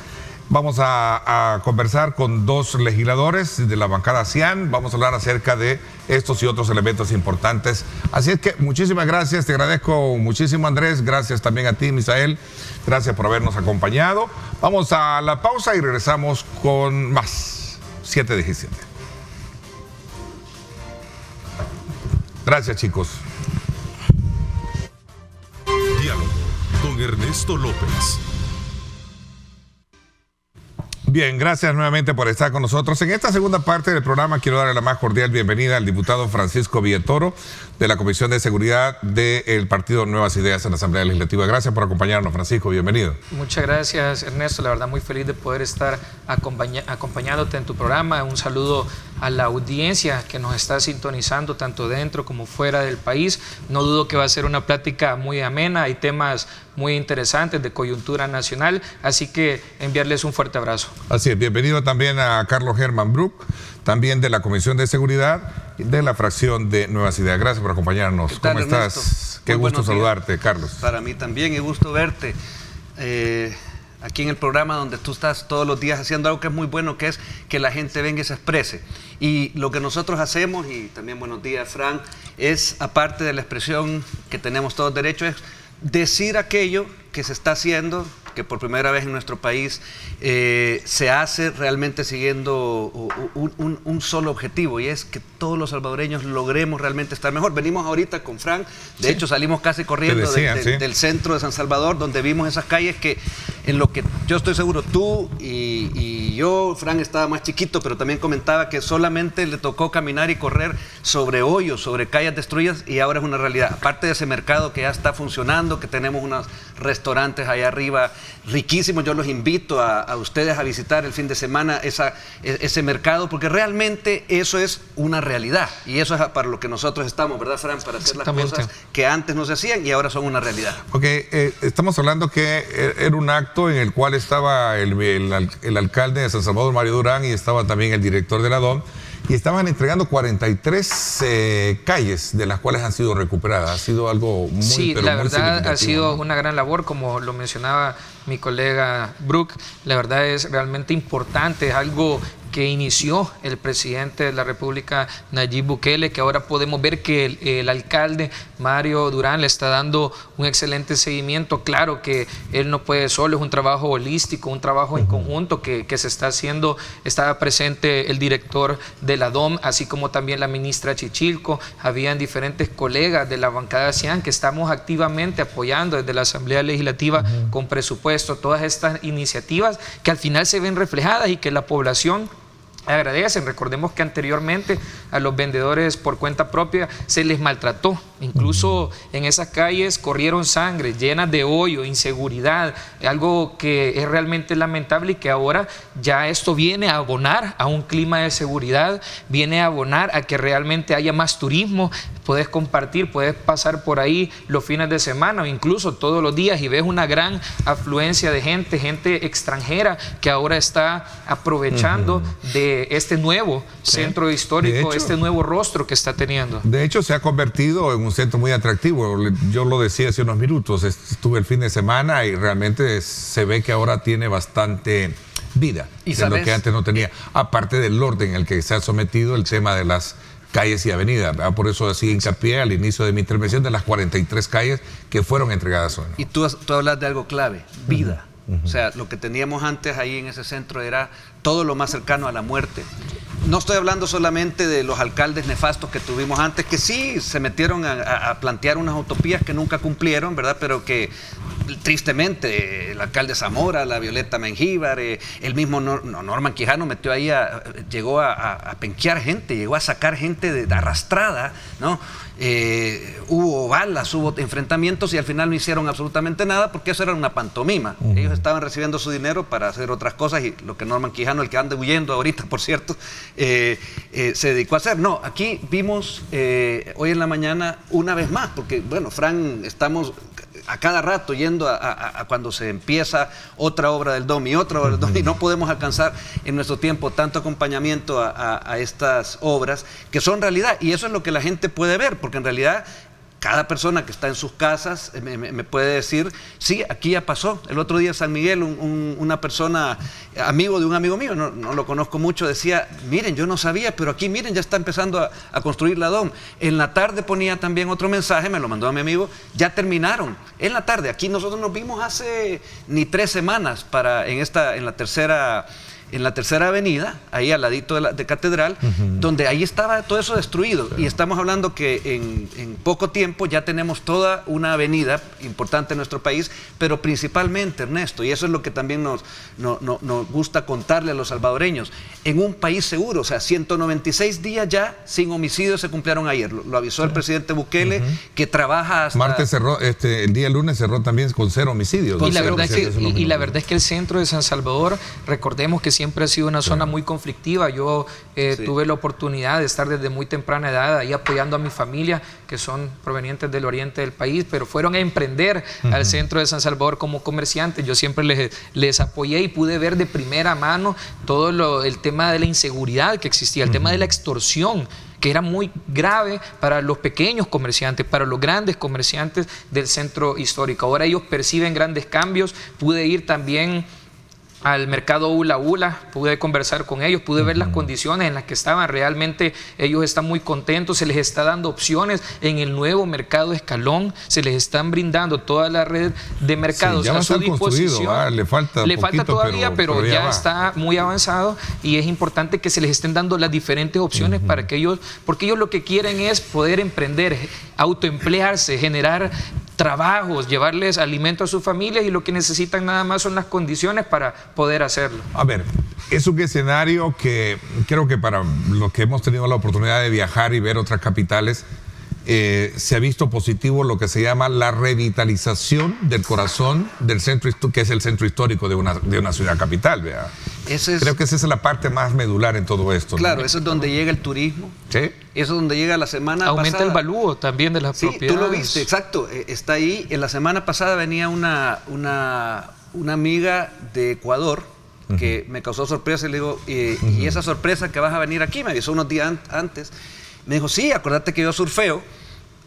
Vamos a conversar con 2 legisladores de la bancada CIAN. Vamos a hablar acerca de estos y otros elementos importantes. Así es que muchísimas gracias. Te agradezco muchísimo, Andrés. Gracias también a ti, Misael. Gracias por habernos acompañado. Vamos a la pausa y regresamos con más. 7:17. Gracias, chicos. Diálogo con Ernesto López. Bien, gracias nuevamente por estar con nosotros. En esta segunda parte del programa quiero darle la más cordial bienvenida al diputado Francisco Villatoro de la Comisión de Seguridad del Partido Nuevas Ideas en la Asamblea Legislativa. Gracias por acompañarnos, Francisco. Bienvenido. Muchas gracias, Ernesto. La verdad, muy feliz de poder estar acompañándote en tu programa. Un saludo a la audiencia que nos está sintonizando tanto dentro como fuera del país. No dudo que va a ser una plática muy amena. Hay temas muy interesantes de coyuntura nacional, así que enviarles un fuerte abrazo. Así es, bienvenido también a Carlos Germán Brook, también de la Comisión de Seguridad de la fracción de Nuevas Ideas. Gracias por acompañarnos. ¿Qué tal, ¿Cómo estás? Ernesto? Qué Muy gusto buenos días. saludarte, Carlos. Para mí también, y gusto verte aquí en el programa donde tú estás todos los días haciendo algo que es muy bueno, que es que la gente venga y se exprese. Y lo que nosotros hacemos, y también buenos días, Fran, es, aparte de la expresión que tenemos todos derecho, es decir aquello que se está haciendo, que por primera vez en nuestro país se hace realmente siguiendo un solo objetivo, y es que todos los salvadoreños logremos realmente estar mejor. Venimos ahorita con Fran, de hecho salimos casi corriendo del centro de San Salvador, donde vimos esas calles que, en lo que yo estoy seguro, tú y yo, Fran estaba más chiquito, pero también comentaba que solamente le tocó caminar y correr sobre hoyos, sobre calles destruidas, y ahora es una realidad. Aparte de ese mercado que ya está funcionando, que tenemos unos restaurantes allá arriba riquísimos, yo los invito a ustedes a visitar el fin de semana ese mercado, porque realmente eso es una realidad, y eso es para lo que nosotros estamos, ¿verdad, Fran? Para hacer las cosas que antes no se hacían y ahora son una realidad. Ok, estamos hablando que era un acto en el cual estaba el alcalde de San Salvador, Mario Durán, y estaba también el director de la DOM, y estaban entregando 43 calles, de las cuales han sido recuperadas. Ha sido algo muy, sí, pero la muy verdad ha sido, ¿no?, una gran labor, como lo mencionaba mi colega Brook. La verdad es realmente importante, es algo que inició el presidente de la República, Nayib Bukele, que ahora podemos ver que el alcalde Mario Durán le está dando un excelente seguimiento. Claro que él no puede solo, es un trabajo holístico, un trabajo en conjunto que se está haciendo. Estaba presente el director de la DOM, así como también la ministra Chichilco. Habían diferentes colegas de la bancada CIAN que estamos activamente apoyando desde la Asamblea Legislativa con presupuesto, todas estas iniciativas que al final se ven reflejadas y que la población agradecen. Recordemos que anteriormente a los vendedores por cuenta propia se les maltrató, incluso en esas calles corrieron sangre, llenas de hoyo, inseguridad, algo que es realmente lamentable, y que ahora ya esto viene a abonar a un clima de seguridad, viene a abonar a que realmente haya más turismo. Puedes compartir, puedes pasar por ahí los fines de semana o incluso todos los días y ves una gran afluencia de gente extranjera que ahora está aprovechando de este nuevo centro histórico, este nuevo rostro que está teniendo. De hecho, se ha convertido en un centro muy atractivo. Yo lo decía hace unos minutos, estuve el fin de semana y realmente se ve que ahora tiene bastante vida, ¿Y de lo que antes no tenía. Aparte del orden en el que se ha sometido el tema de las calles y avenidas. Por eso hacía hincapié al inicio de mi intervención de las 43 calles que fueron entregadas hoy, ¿no? Y tú hablas de algo clave, vida. O sea, lo que teníamos antes ahí en ese centro era todo lo más cercano a la muerte. No estoy hablando solamente de los alcaldes nefastos que tuvimos antes, que sí se metieron a plantear unas utopías que nunca cumplieron, ¿verdad? Pero que tristemente el alcalde Zamora, la Violeta Mengíbar, el mismo Norman Quijano metió ahí, llegó a penquear gente, llegó a sacar gente arrastrada, ¿no? Hubo balas, hubo enfrentamientos y al final no hicieron absolutamente nada porque eso era una pantomima. Ellos estaban recibiendo su dinero para hacer otras cosas y lo que Norman Quijano, el que anda huyendo ahorita, por cierto, se dedicó a hacer. No, aquí vimos hoy en la mañana una vez más, porque bueno, Fran, estamos a cada rato yendo a cuando se empieza otra obra del DOM y otra obra del DOM, y no podemos alcanzar en nuestro tiempo tanto acompañamiento a estas obras que son realidad, y eso es lo que la gente puede ver, porque en realidad cada persona que está en sus casas me puede decir, sí, aquí ya pasó. El otro día en San Miguel, una persona, amigo de un amigo mío, no lo conozco mucho, decía, miren, yo no sabía, pero aquí miren, ya está empezando a construir la DOM. En la tarde ponía también otro mensaje, me lo mandó a mi amigo, ya terminaron. En la tarde, aquí nosotros nos vimos hace ni 3 semanas en la tercera avenida, ahí al ladito de Catedral, donde ahí estaba todo eso destruido. Y estamos hablando que en poco tiempo ya tenemos toda una avenida importante en nuestro país, pero principalmente, Ernesto, y eso es lo que también nos gusta contarle a los salvadoreños, en un país seguro, o sea, 196 días ya sin homicidios se cumplieron ayer. Lo avisó el presidente Bukele, que trabaja hasta... Martes cerró, el día lunes cerró también con 0 homicidios. Y la verdad es que el centro de San Salvador, recordemos que siempre ha sido una zona muy conflictiva. Yo tuve la oportunidad de estar desde muy temprana edad ahí apoyando a mi familia, que son provenientes del oriente del país, pero fueron a emprender al centro de San Salvador como comerciantes. Yo siempre les apoyé y pude ver de primera mano todo el tema de la inseguridad que existía, el tema de la extorsión, que era muy grave para los pequeños comerciantes, para los grandes comerciantes del centro histórico. Ahora ellos perciben grandes cambios. Pude ir también al mercado Ula Ula, pude conversar con ellos, pude ver las condiciones en las que estaban. Realmente ellos están muy contentos, se les está dando opciones en el nuevo mercado Escalón, se les están brindando toda la red de mercados a su disposición. Le falta todavía, pero ya está muy avanzado, y es importante que se les estén dando las diferentes opciones para que ellos, porque ellos lo que quieren es poder emprender, autoemplearse, generar trabajos, llevarles alimento a sus familias, y lo que necesitan nada más son las condiciones para poder hacerlo. A ver, es un escenario que creo que para los que hemos tenido la oportunidad de viajar y ver otras capitales, se ha visto positivo lo que se llama la revitalización del corazón del centro, que es el centro histórico de una ciudad capital, ¿verdad? Creo que esa es la parte más medular en todo esto. Claro, ¿no? eso es donde llega el turismo. Sí. Eso es donde llega la semana pasada. Aumenta el valúo también de las propiedades. Sí, tú lo viste, exacto. Está ahí. En la semana pasada venía una amiga de Ecuador que me causó sorpresa, y le digo, y esa sorpresa que vas a venir aquí, me avisó unos días antes. Me dijo, sí, acuérdate que yo surfeo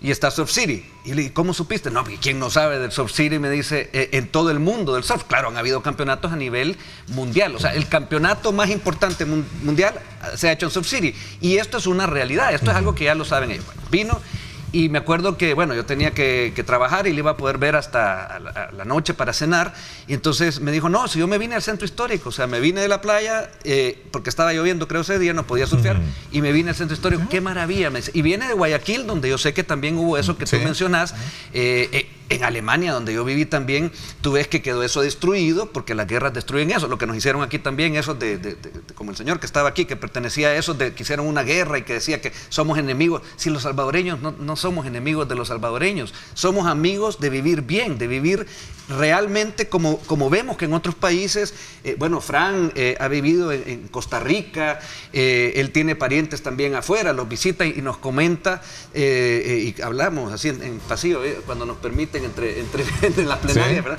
y está Surf City. Y le dije, ¿cómo supiste? No, ¿quién no sabe del Surf City? Me dice, en todo el mundo del surf. Claro, han habido campeonatos a nivel mundial. O sea, el campeonato más importante mundial se ha hecho en Surf City. Y esto es una realidad, esto es algo que ya lo saben ellos. Bueno, vino, y me acuerdo que, bueno, yo tenía que trabajar y le iba a poder ver hasta la noche para cenar. Y entonces me dijo, no, si yo me vine al centro histórico, o sea, me vine de la playa, porque estaba lloviendo, creo, ese día, no podía surfear, y me vine al centro histórico. ¡Qué maravilla! Me dice. Y viene de Guayaquil, donde yo sé que también hubo eso que tú mencionas. En Alemania, donde yo viví también, tú ves que quedó eso destruido, porque las guerras destruyen eso. Lo que nos hicieron aquí también, eso como el señor que estaba aquí, que pertenecía a eso, que hicieron una guerra y que decía que somos enemigos. Si los salvadoreños no somos enemigos de los salvadoreños, somos amigos de vivir bien, de vivir realmente como vemos que en otros países. Bueno, Fran ha vivido en Costa Rica, él tiene parientes también afuera, los visita y nos comenta, y hablamos así en pasillo, cuando nos permiten entre las plenarias, ¿verdad?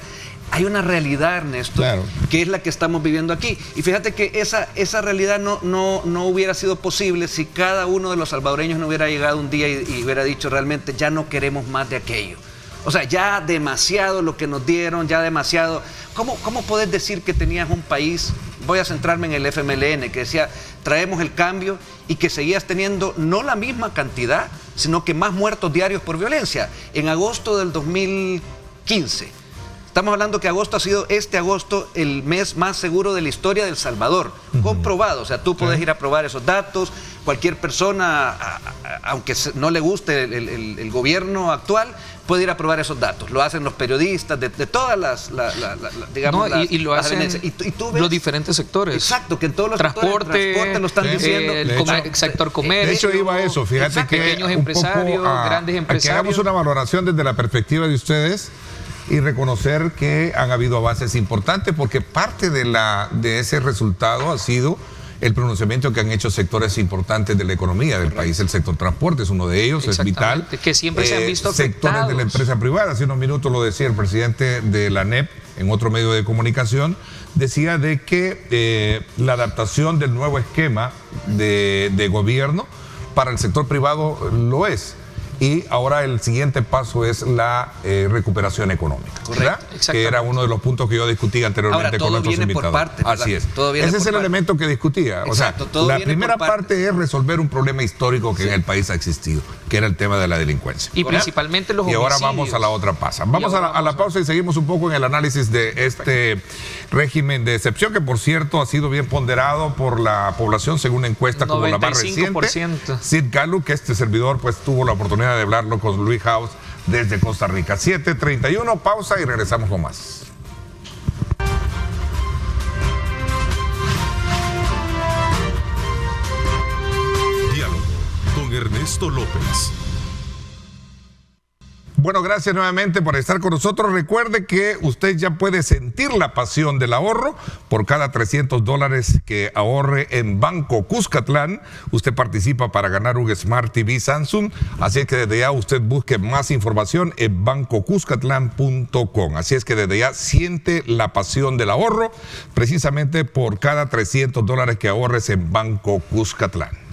Hay una realidad, Ernesto, claro, que es la que estamos viviendo aquí. Y fíjate que esa realidad no hubiera sido posible si cada uno de los salvadoreños no hubiera llegado un día y hubiera dicho, realmente ya no queremos más de aquello. O sea, ya demasiado lo que nos dieron, ya demasiado. ¿Cómo podés decir que tenías un país, voy a centrarme en el FMLN, que decía, traemos el cambio, y que seguías teniendo no la misma cantidad, sino que más muertos diarios por violencia? En agosto del 2015, estamos hablando que agosto ha sido el mes más seguro de la historia de El Salvador, comprobado. O sea, tú puedes ir a probar esos datos, cualquier persona, aunque no le guste el gobierno actual, puede ir a probar esos datos. Lo hacen los periodistas de todas las digamos, y lo hacen y tú ves, los diferentes sectores. Exacto, que en todos los transporte lo están diciendo. El sector comercio. De hecho, iba a eso. Fíjate que pequeños empresarios, grandes empresarios. Que hagamos una valoración desde la perspectiva de ustedes y reconocer que han habido avances importantes, porque parte de ese resultado ha sido el pronunciamiento que han hecho sectores importantes de la economía del país. El sector transporte es uno de ellos, es vital. Que siempre se han visto sectores afectados. de la empresa privada. Hace unos minutos lo decía el presidente de la ANEP en otro medio de comunicación, decía de que la adaptación del nuevo esquema de gobierno para el sector privado lo es. y ahora el siguiente paso es la recuperación económica, ¿verdad? Que era uno de los puntos que yo discutía anteriormente con nuestros invitados. Así es. Ese es el elemento que discutía. Exacto, o sea, la primera parte es resolver un problema histórico que en el país ha existido, que era el tema de la delincuencia. Y principalmente los homicidios. Y ahora vamos a la otra pausa. Vamos a la pausa y seguimos un poco en el análisis de este régimen de excepción, que por cierto ha sido bien ponderado por la población según una encuesta como la más reciente. Sid Gallup, que este servidor pues tuvo la oportunidad de hablarlo con Luis House desde Costa Rica. 7:31, pausa y regresamos con más. Diálogo con Ernesto López. Bueno, gracias nuevamente por estar con nosotros. Recuerde que usted ya puede sentir la pasión del ahorro. Por cada $300 que ahorre en Banco Cuscatlán, usted participa para ganar un Smart TV Samsung. Así es que desde ya usted busque más información en bancocuscatlán.com. Así es que desde ya siente la pasión del ahorro, precisamente por cada $300 que ahorres en Banco Cuscatlán.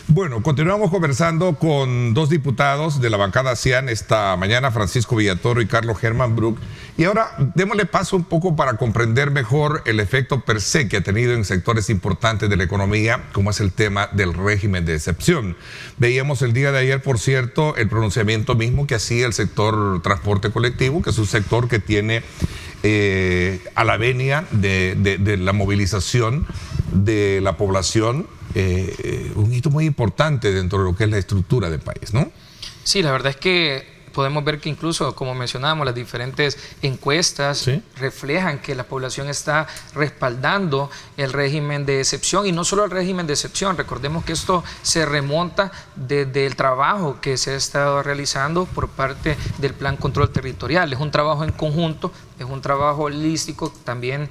Bueno, continuamos conversando con dos diputados de la bancada CIAN esta mañana, Francisco Villatoro y Carlos Germán Bruck. Y ahora démosle paso un poco para comprender mejor el efecto per se que ha tenido en sectores importantes de la economía, como es el tema del régimen de excepción. Veíamos el día de ayer, por cierto, el pronunciamiento mismo que hacía el sector transporte colectivo, que es un sector que tiene a la venia de la movilización de la población, un hito muy importante dentro de lo que es la estructura del país, ¿no? Sí, la verdad es que podemos ver que incluso, como mencionábamos, las diferentes encuestas reflejan que la población está respaldando el régimen de excepción, y no solo el régimen de excepción. Recordemos que esto se remonta desde el trabajo que se ha estado realizando por parte del Plan Control Territorial. Es un trabajo en conjunto, es un trabajo holístico también,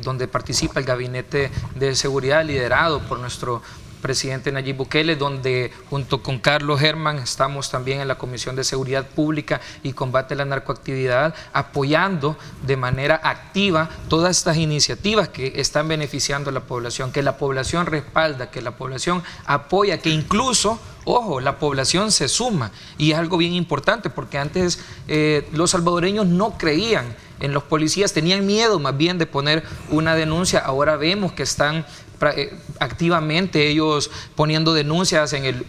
donde participa el Gabinete de Seguridad liderado por nuestro presidente Nayib Bukele, donde junto con Carlos Germán estamos también en la Comisión de Seguridad Pública y Combate a la Narcoactividad, apoyando de manera activa todas estas iniciativas que están beneficiando a la población, que la población respalda, que la población apoya, que incluso, ojo, la población se suma. Y es algo bien importante, porque antes los salvadoreños no creían en los policías, tenían miedo más bien de poner una denuncia. Ahora vemos que están activamente ellos poniendo denuncias en el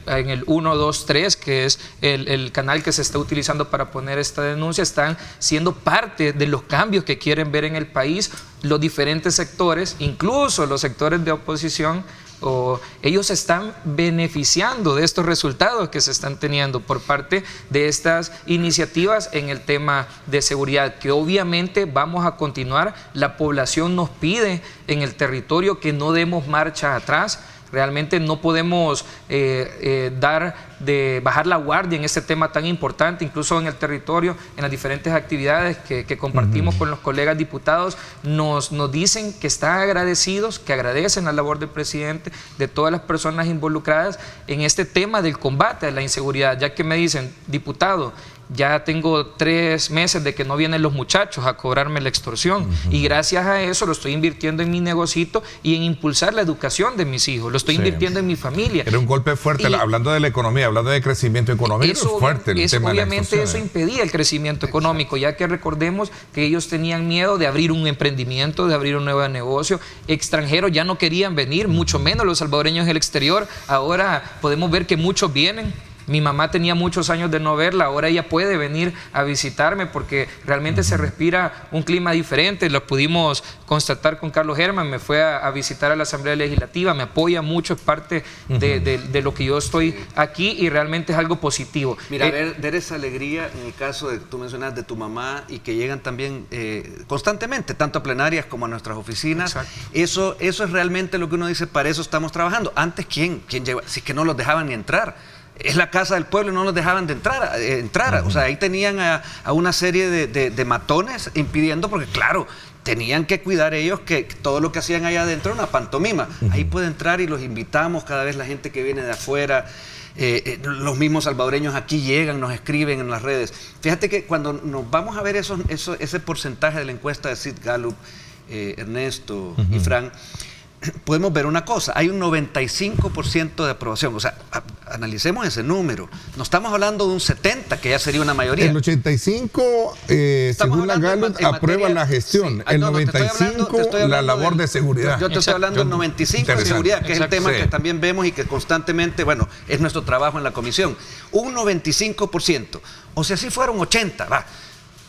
123, que es el canal que se está utilizando para poner esta denuncia. Están siendo parte de los cambios que quieren ver en el país los diferentes sectores, incluso los sectores de oposición. Ellos están beneficiando de estos resultados que se están teniendo por parte de estas iniciativas en el tema de seguridad, que obviamente vamos a continuar. La población nos pide en el territorio que no demos marcha atrás. Realmente no podemos bajar la guardia en este tema tan importante. Incluso en el territorio, en las diferentes actividades que compartimos con los colegas diputados, nos dicen que están agradecidos, que agradecen la labor del presidente, de todas las personas involucradas en este tema del combate a la inseguridad, ya que me dicen: diputado, ya tengo 3 meses de que no vienen los muchachos a cobrarme la extorsión, y gracias a eso lo estoy invirtiendo en mi negocito y en impulsar la educación de mis hijos, lo estoy invirtiendo en mi familia. Era un golpe fuerte, hablando de la economía, hablando de crecimiento económico, es fuerte el tema de la extorsión. Obviamente eso impedía el crecimiento económico, ya que recordemos que ellos tenían miedo de abrir un emprendimiento, de abrir un nuevo negocio. Extranjeros ya no querían venir, mucho menos los salvadoreños del exterior. Ahora podemos ver que muchos vienen. Mi mamá tenía muchos años de no verla, ahora ella puede venir a visitarme porque realmente se respira un clima diferente. Lo pudimos constatar con Carlos Germán, me fue a visitar a la Asamblea Legislativa, me apoya mucho, es parte de lo que yo estoy aquí, y realmente es algo positivo. Mira, ver esa alegría en el caso de, tú mencionas, de tu mamá, y que llegan también constantemente, tanto a plenarias como a nuestras oficinas. Eso es realmente lo que uno dice: para eso estamos trabajando. Antes, ¿quién llegó? Si es que no los dejaban ni entrar. Es la casa del pueblo y no los dejaban de entrar. O sea, ahí tenían a una serie de matones impidiendo, porque claro, tenían que cuidar ellos que todo lo que hacían allá adentro era una pantomima. Ahí puede entrar, y los invitamos cada vez, la gente que viene de afuera. Los mismos salvadoreños aquí llegan, nos escriben en las redes. Fíjate que cuando nos vamos a ver ese porcentaje de la encuesta de Sid Gallup, Ernesto y Fran, podemos ver una cosa: hay un 95% de aprobación. O sea, analicemos ese número. No estamos hablando de un 70, que ya sería una mayoría. El 85, según la Gallup, aprueba la gestión. Sí. El 95, la labor de seguridad. Yo te estoy hablando del 95 de seguridad, que es el tema que también vemos y que constantemente, bueno, es nuestro trabajo en la comisión. Un 95%. O sea, si fuera un 80, va.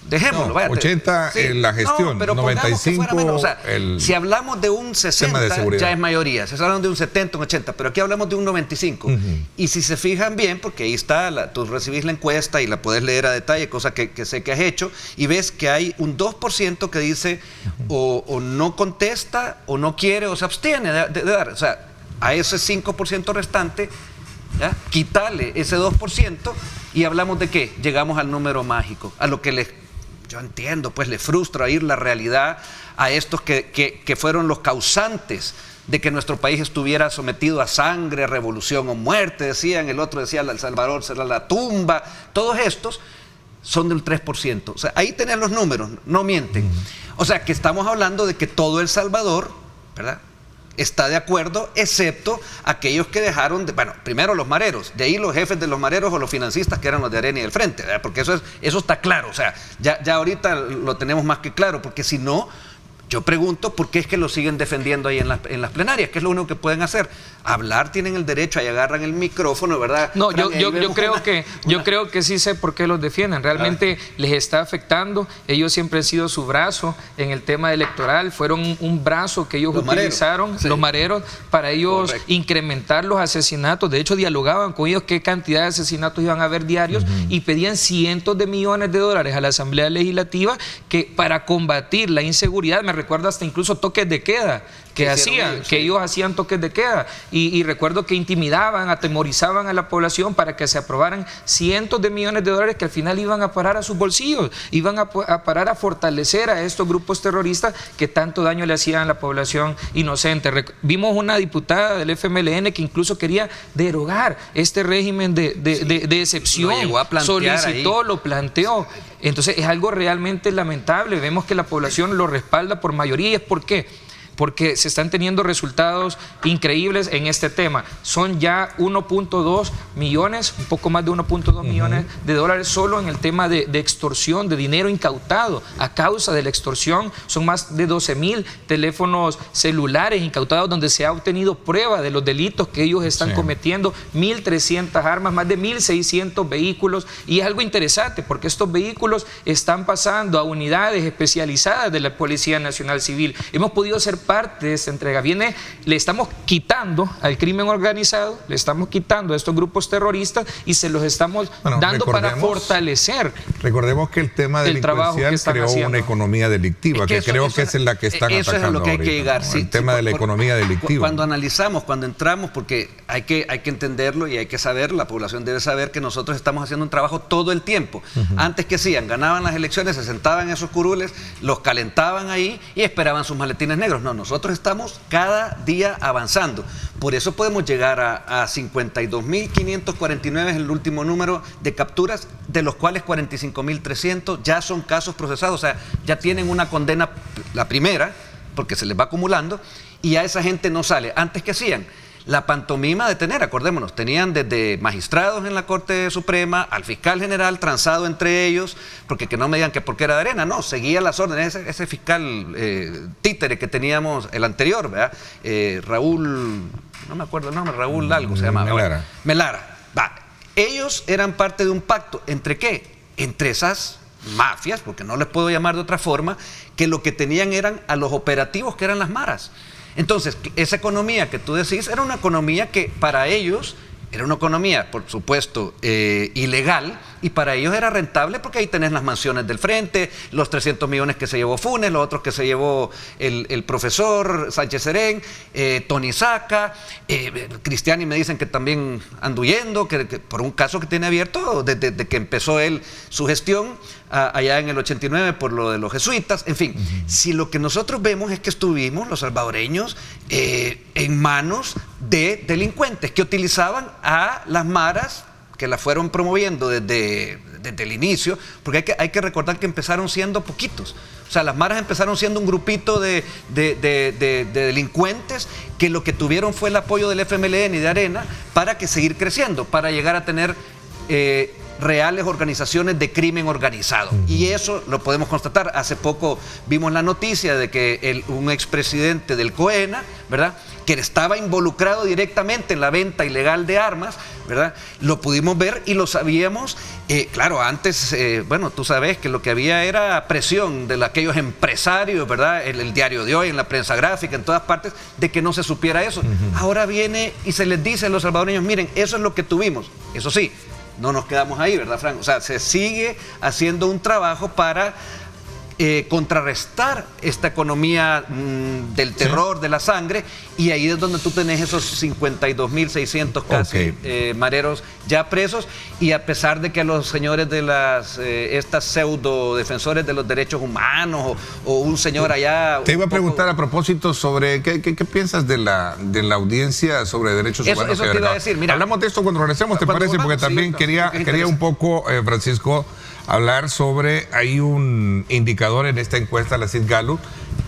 Dejémoslo, no, vaya. 80 en la gestión, pero 95 menos. O sea, el si hablamos de un 60 de ya es mayoría, si hablamos de un 70, un 80, pero aquí hablamos de un 95. Y si se fijan bien, porque ahí está, tú recibís la encuesta y la podés leer a detalle, cosa que sé que has hecho, y ves que hay un 2% que dice o no contesta, o no quiere, o se abstiene de dar. O sea, a ese 5% restante, ¿ya? Quítale ese 2% y hablamos de qué, llegamos al número mágico, a lo que yo entiendo, pues le frustra oír la realidad a estos que fueron los causantes de que nuestro país estuviera sometido a sangre, revolución o muerte, decían, el otro decía El Salvador será la tumba. Todos estos son del 3%. O sea, ahí tenés los números, no mienten. O sea, que estamos hablando de que todo El Salvador, ¿verdad?, está de acuerdo, excepto aquellos que dejaron, bueno, primero los mareros, de ahí los jefes de los mareros o los financistas que eran los de Arena y del Frente, ¿verdad? Porque eso está claro, o sea, ya ahorita lo tenemos más que claro, porque si no, yo pregunto por qué es que lo siguen defendiendo ahí en las plenarias, que es lo único que pueden hacer. Hablar, tienen el derecho, ahí agarran el micrófono, ¿verdad? No, yo creo que sí sé por qué los defienden. Realmente les está afectando. Ellos siempre han sido su brazo en el tema electoral. Fueron un brazo que ellos utilizaron, los mareros, para ellos incrementar los asesinatos. De hecho, dialogaban con ellos qué cantidad de asesinatos iban a haber diarios y pedían cientos de millones de dólares a la Asamblea Legislativa que para combatir la inseguridad, me recuerdo hasta incluso toques de queda que hacían, que ellos hacían toques de queda y recuerdo que intimidaban, atemorizaban a la población para que se aprobaran cientos de millones de dólares que al final iban a parar a sus bolsillos, iban a parar a fortalecer a estos grupos terroristas que tanto daño le hacían a la población inocente. Vimos una diputada del FMLN que incluso quería derogar este régimen de excepción, solicitó, lo planteó. Entonces es algo realmente lamentable. Vemos que la población lo respalda por mayoría. ¿Y es por qué? Porque se están teniendo resultados increíbles en este tema. Son ya 1.2 millones, un poco más de 1.2 millones de dólares solo en el tema de extorsión, de dinero incautado. A causa de la extorsión son más de 12,000 teléfonos celulares incautados donde se ha obtenido prueba de los delitos que ellos están cometiendo, 1.300 armas, más de 1.600 vehículos. Y es algo interesante porque estos vehículos están pasando a unidades especializadas de la Policía Nacional Civil. Hemos podido ser parte de esta entrega. Le estamos quitando al crimen organizado, le estamos quitando a estos grupos terroristas y se los estamos dando para fortalecer. Recordemos que el tema delincuencial creó una economía delictiva, que creo que es en la que están atacando. Eso es lo que hay que llegar. El tema de la economía delictiva. Cuando analizamos, cuando entramos, porque hay que entenderlo y hay que saber, la población debe saber que nosotros estamos haciendo un trabajo todo el tiempo. Antes que hacían, ganaban las elecciones, se sentaban en esos curules, los calentaban ahí y esperaban sus maletines negros. No, nosotros estamos cada día avanzando. Por eso podemos llegar a 52.549 es el último número de capturas, de los cuales 45.300 ya son casos procesados, o sea, ya tienen una condena, la primera, porque se les va acumulando, y a esa gente no sale. Antes, ¿qué hacían? La pantomima de tener, acordémonos, tenían desde magistrados en la Corte Suprema, al fiscal general transado entre ellos, porque que no me digan que porque era de Arena, no, seguía las órdenes, ese fiscal títere que teníamos, el anterior, ¿verdad? Raúl, no me acuerdo el nombre, Raúl algo se llamaba. Melara. Ellos eran parte de un pacto, ¿entre qué? Entre esas mafias, porque no les puedo llamar de otra forma, que lo que tenían eran a los operativos que eran las maras. Entonces, esa economía que tú decís era una economía que para ellos era una economía, por supuesto, ilegal, y para ellos era rentable porque ahí tenés las mansiones del frente, los 300 millones que se llevó Funes, los otros que se llevó el profesor Sánchez Serén, Tony Saca, Cristiani me dicen que también anda huyendo, que por un caso que tiene abierto desde que empezó él su gestión allá en el 89 por lo de los jesuitas. En fin, si lo que nosotros vemos es que estuvimos los salvadoreños en manos de delincuentes que utilizaban a las maras, que la fueron promoviendo desde desde el inicio, porque hay que recordar que empezaron siendo poquitos. O sea, las maras empezaron siendo un grupito de delincuentes que lo que tuvieron fue el apoyo del FMLN y de Arena para que seguir creciendo, para llegar a tener reales organizaciones de crimen organizado. Y eso lo podemos constatar. Hace poco vimos la noticia de que un expresidente del COENA, ¿verdad?, que estaba involucrado directamente en la venta ilegal de armas, ¿verdad?, lo pudimos ver y lo sabíamos. Claro, antes, bueno, tú sabes que lo que había era presión de aquellos empresarios, ¿verdad?, el Diario de Hoy, en la prensa gráfica, en todas partes, de que no se supiera eso. Ahora viene y se les dice a los salvadoreños, miren, eso es lo que tuvimos. Eso sí, no nos quedamos ahí, ¿verdad, Frank? O sea, se sigue haciendo un trabajo para contrarrestar esta economía del terror, de la sangre, y ahí es donde tú tenés esos 52.600 casi mareros ya presos, y a pesar de que los señores de estas pseudo defensores de los derechos humanos o un señor allá... Te iba a preguntar a propósito sobre qué piensas de la audiencia sobre derechos humanos. Eso te iba a decir, mira. Hablamos de esto cuando regresemos, ¿te parece? Porque también quería un poco, Francisco, hablar sobre, hay un indicador en esta encuesta, la Sid Gallup,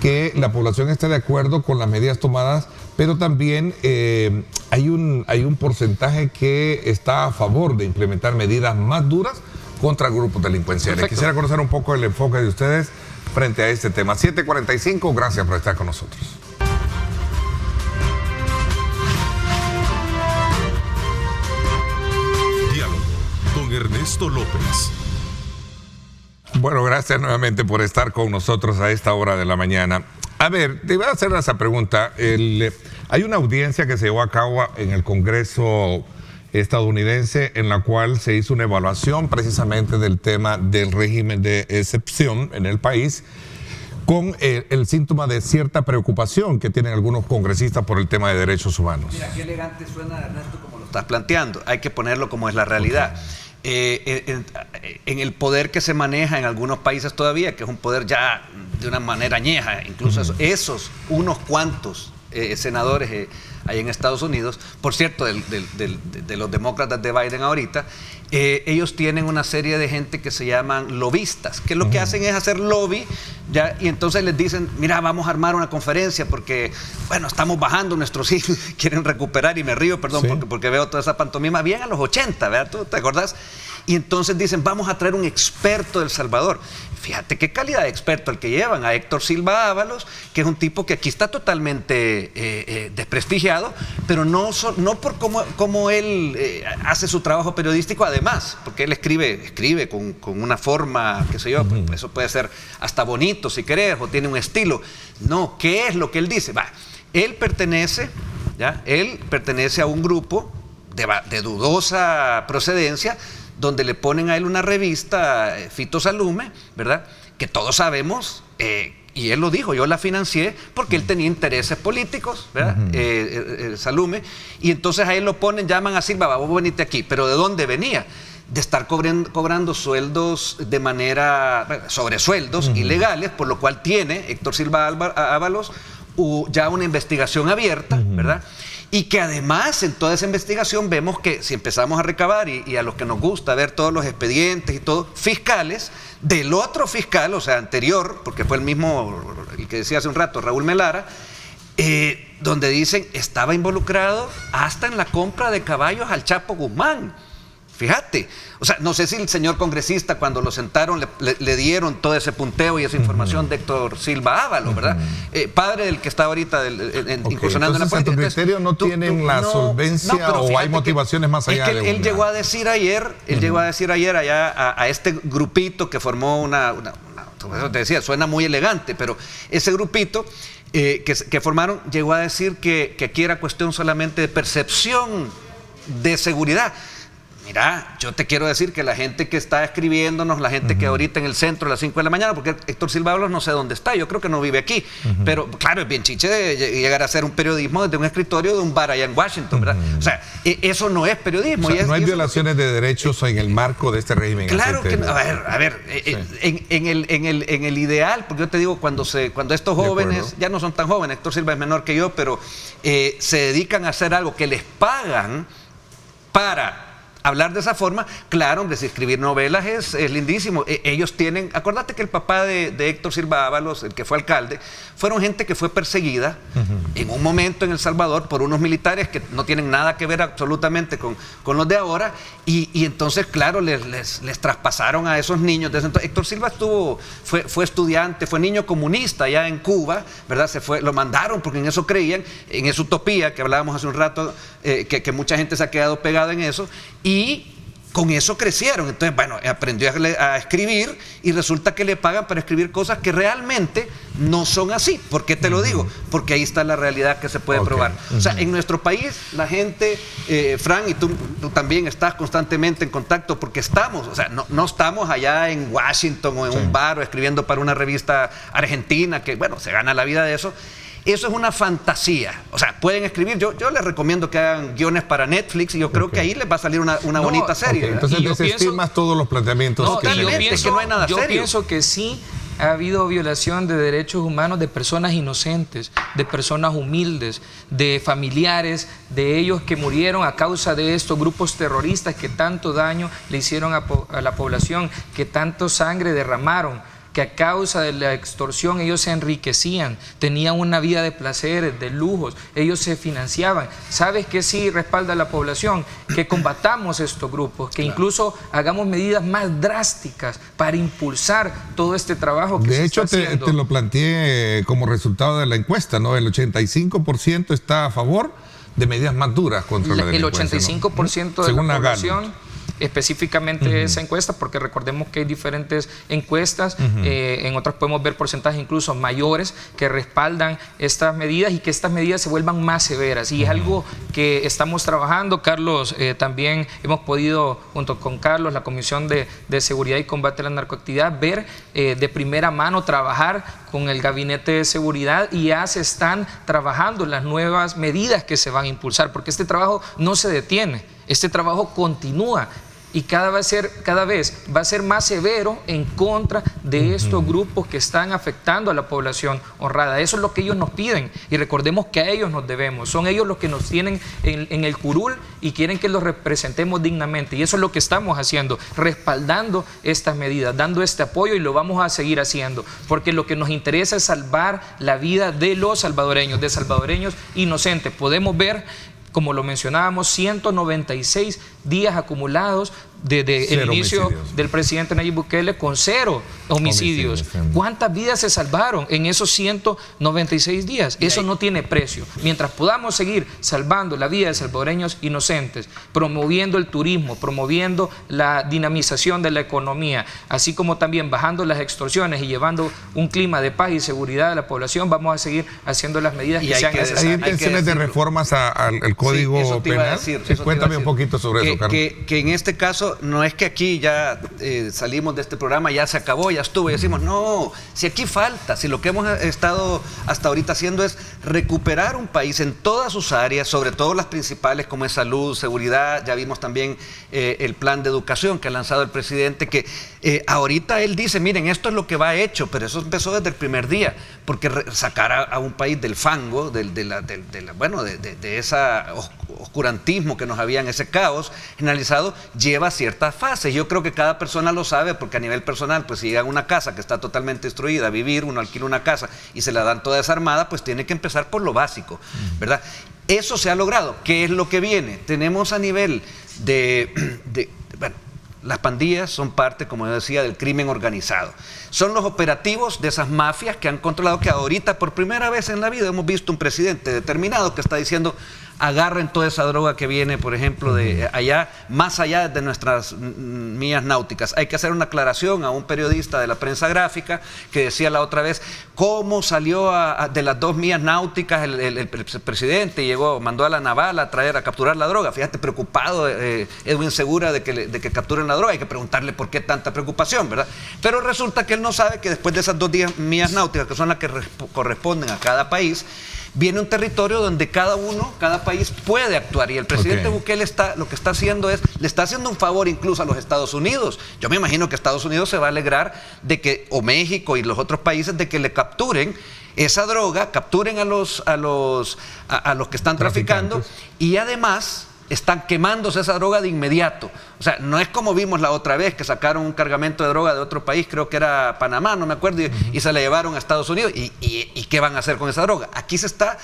que la población está de acuerdo con las medidas tomadas, pero también hay un porcentaje que está a favor de implementar medidas más duras contra grupos delincuenciales. Perfecto. Quisiera conocer un poco el enfoque de ustedes frente a este tema. 7:45, gracias por estar con nosotros. Diálogo con Ernesto López. Bueno, gracias nuevamente por estar con nosotros a esta hora de la mañana. A ver, te voy a hacer esa pregunta. Hay una audiencia que se llevó a cabo en el Congreso estadounidense en la cual se hizo una evaluación precisamente del tema del régimen de excepción en el país, con el síntoma de cierta preocupación que tienen algunos congresistas por el tema de derechos humanos. Mira, qué elegante suena, Ernesto, como lo estás planteando. Hay que ponerlo como es la realidad. En el poder que se maneja en algunos países todavía, que es un poder ya de una manera añeja, incluso esos unos cuantos senadores ahí en Estados Unidos, por cierto, de los demócratas de Biden ahorita, ellos tienen una serie de gente que se llaman lobistas, que lo que hacen es hacer lobby, ¿ya? Y entonces les dicen, mira, vamos a armar una conferencia porque, bueno, estamos bajando nuestros hijos, quieren recuperar, y me río, perdón, sí, porque veo toda esa pantomima bien a los 80, ¿verdad? ¿Tú te acordás? Y entonces dicen, vamos a traer un experto del Salvador. Fíjate qué calidad de experto el que llevan, a Héctor Silva Ábalos, que es un tipo que aquí está totalmente desprestigiado, pero no por cómo él hace su trabajo periodístico, además, porque él escribe con una forma, qué sé yo, pues eso puede ser hasta bonito si querés, o tiene un estilo. No, ¿qué es lo que él dice? Él pertenece a un grupo de dudosa procedencia, donde le ponen a él una revista, Fito Salume, ¿verdad?, que todos sabemos, y él lo dijo, yo la financié porque él tenía intereses políticos, ¿verdad? Salume, y entonces a él lo ponen, llaman a Silva, vos venite aquí, pero ¿de dónde venía? De estar cobrando sueldos de manera, sobresueldos ilegales, por lo cual tiene Héctor Silva Ábalos ya una investigación abierta, ¿verdad? Y que además en toda esa investigación vemos que si empezamos a recabar, y a los que nos gusta ver todos los expedientes y todo, fiscales del otro fiscal, o sea, anterior, porque fue el mismo, el que decía hace un rato, Raúl Melara, donde dicen estaba involucrado hasta en la compra de caballos al Chapo Guzmán. Fíjate, o sea, no sé si el señor congresista cuando lo sentaron le dieron todo ese punteo y esa información de Héctor Silva Ábalos, ¿verdad? Padre del que está ahorita incursionando en la política. ¿A tu criterio no tienen la solvencia o hay motivaciones más allá de él llegó a decir ayer, allá a este grupito que formó eso te decía, suena muy elegante, pero ese grupito que formaron llegó a decir que aquí era cuestión solamente de percepción de seguridad. Mira, yo te quiero decir que la gente que está escribiéndonos, la gente que ahorita en el centro a las 5 de la mañana, porque Héctor Silva Ábalos no sé dónde está, yo creo que no vive aquí, pero claro, es bien chiche de llegar a hacer un periodismo desde un escritorio de un bar allá en Washington, ¿verdad? O sea, eso no es periodismo. O sea, no hay violaciones de derechos en el marco de este régimen. Claro que no. A ver, en el ideal, porque yo te digo, cuando estos jóvenes, ya no son tan jóvenes, Héctor Silva es menor que yo, pero se dedican a hacer algo que les pagan para hablar de esa forma, claro, hombre, si escribir novelas es lindísimo. Ellos tienen, acuérdate que el papá de Héctor Silva Ábalos, el que fue alcalde, fueron gente que fue perseguida en un momento en El Salvador por unos militares que no tienen nada que ver absolutamente con los de ahora, y entonces, claro, les traspasaron a esos niños. Desde entonces, Héctor Silva fue estudiante, fue niño comunista allá en Cuba, ¿verdad? Lo mandaron porque en eso creían, en esa utopía que hablábamos hace un rato, que mucha gente se ha quedado pegada en eso, y con eso crecieron. Entonces, bueno, aprendió a escribir y resulta que le pagan para escribir cosas que realmente no son así. ¿Por qué te lo digo? Porque ahí está la realidad que se puede probar. O sea, en nuestro país, la gente, Fran, y tú también estás constantemente en contacto, porque estamos, o sea, no estamos allá en Washington o en un bar o escribiendo para una revista argentina que, bueno, se gana la vida de eso. Eso es una fantasía. O sea, pueden escribir. Yo les recomiendo que hagan guiones para Netflix y yo creo que ahí les va a salir una bonita serie. Entonces desestimas todos los planteamientos. No, que no yo pienso que sí ha habido violación de derechos humanos de personas inocentes, de personas humildes, de familiares de ellos que murieron a causa de estos grupos terroristas que tanto daño le hicieron a la población, que tanto sangre derramaron, que a causa de la extorsión ellos se enriquecían, tenían una vida de placeres, de lujos, ellos se financiaban. ¿Sabes qué sí respalda a la población? Que combatamos estos grupos, que incluso hagamos medidas más drásticas para impulsar todo este trabajo que se está haciendo. De hecho, te lo planteé como resultado de la encuesta, ¿no? El 85% está a favor de medidas más duras contra la delincuencia. El 85% ¿no? de Según la población, específicamente esa encuesta, porque recordemos que hay diferentes encuestas, en otras podemos ver porcentajes incluso mayores que respaldan estas medidas y que estas medidas se vuelvan más severas, y es algo que estamos trabajando. Carlos, también hemos podido, junto con Carlos, la Comisión de Seguridad y Combate a la Narcoactividad, ver de primera mano, trabajar con el Gabinete de Seguridad, y ya se están trabajando las nuevas medidas que se van a impulsar, porque este trabajo no se detiene, este trabajo continúa. Y cada vez va a ser más severo en contra de estos grupos que están afectando a la población honrada. Eso es lo que ellos nos piden, y recordemos que a ellos nos debemos. Son ellos los que nos tienen en el curul y quieren que los representemos dignamente, y eso es lo que estamos haciendo, respaldando estas medidas, dando este apoyo, y lo vamos a seguir haciendo, porque lo que nos interesa es salvar la vida de los salvadoreños, de salvadoreños inocentes. Podemos ver, como lo mencionábamos, 196 días acumulados desde el inicio del presidente Nayib Bukele, con 0 homicidios. ¿Cuántas vidas se salvaron en esos 196 días? Eso no tiene precio. Mientras podamos seguir salvando la vida de salvadoreños inocentes, promoviendo el turismo, promoviendo la dinamización de la economía, así como también bajando las extorsiones y llevando un clima de paz y seguridad a la población, vamos a seguir haciendo las medidas que sean necesarias. ¿Hay intenciones de reformas al Código Penal? Cuéntame un poquito sobre eso, Carlos. Que en este caso no es que aquí ya salimos de este programa, ya se acabó, ya estuvo, y decimos, no, si aquí falta, si lo que hemos estado hasta ahorita haciendo es recuperar un país en todas sus áreas, sobre todo las principales como es salud, seguridad. Ya vimos también el plan de educación que ha lanzado el presidente, que ahorita él dice, miren, esto es lo que va hecho, pero eso empezó desde el primer día, porque sacar a un país del fango, de ese oscurantismo que nos había, en ese caos generalizado, lleva ciertas fases. Yo creo que cada persona lo sabe, porque a nivel personal, pues si llega a una casa que está totalmente destruida a vivir, uno alquila una casa y se la dan toda desarmada, pues tiene que empezar por lo básico, ¿verdad? Eso se ha logrado. ¿Qué es lo que viene? Tenemos a nivel las pandillas son parte, como yo decía, del crimen organizado. Son los operativos de esas mafias que han controlado, que ahorita por primera vez en la vida hemos visto un presidente determinado que está diciendo, agarren toda esa droga que viene, por ejemplo, de allá, más allá de nuestras millas náuticas. Hay que hacer una aclaración a un periodista de la prensa gráfica que decía la otra vez cómo salió de las 2 millas náuticas el presidente, mandó a la naval a capturar la droga. Fíjate, preocupado Edwin Segura de que capturen la droga. Hay que preguntarle por qué tanta preocupación, ¿verdad? Pero resulta que él no sabe que después de esas 2 millas náuticas, que son las que corresponden a cada país, viene un territorio donde cada país puede actuar, y el presidente Bukele lo que está haciendo le está haciendo un favor incluso a los Estados Unidos. Yo me imagino que Estados Unidos se va a alegrar de que, o México y los otros países, de que le capturen esa droga, capturen a los que están traficando, y además están quemándose esa droga de inmediato. O sea, no es como vimos la otra vez que sacaron un cargamento de droga de otro país, creo que era Panamá, no me acuerdo, y se la llevaron a Estados Unidos. ¿Y qué van a hacer con esa droga? Aquí se está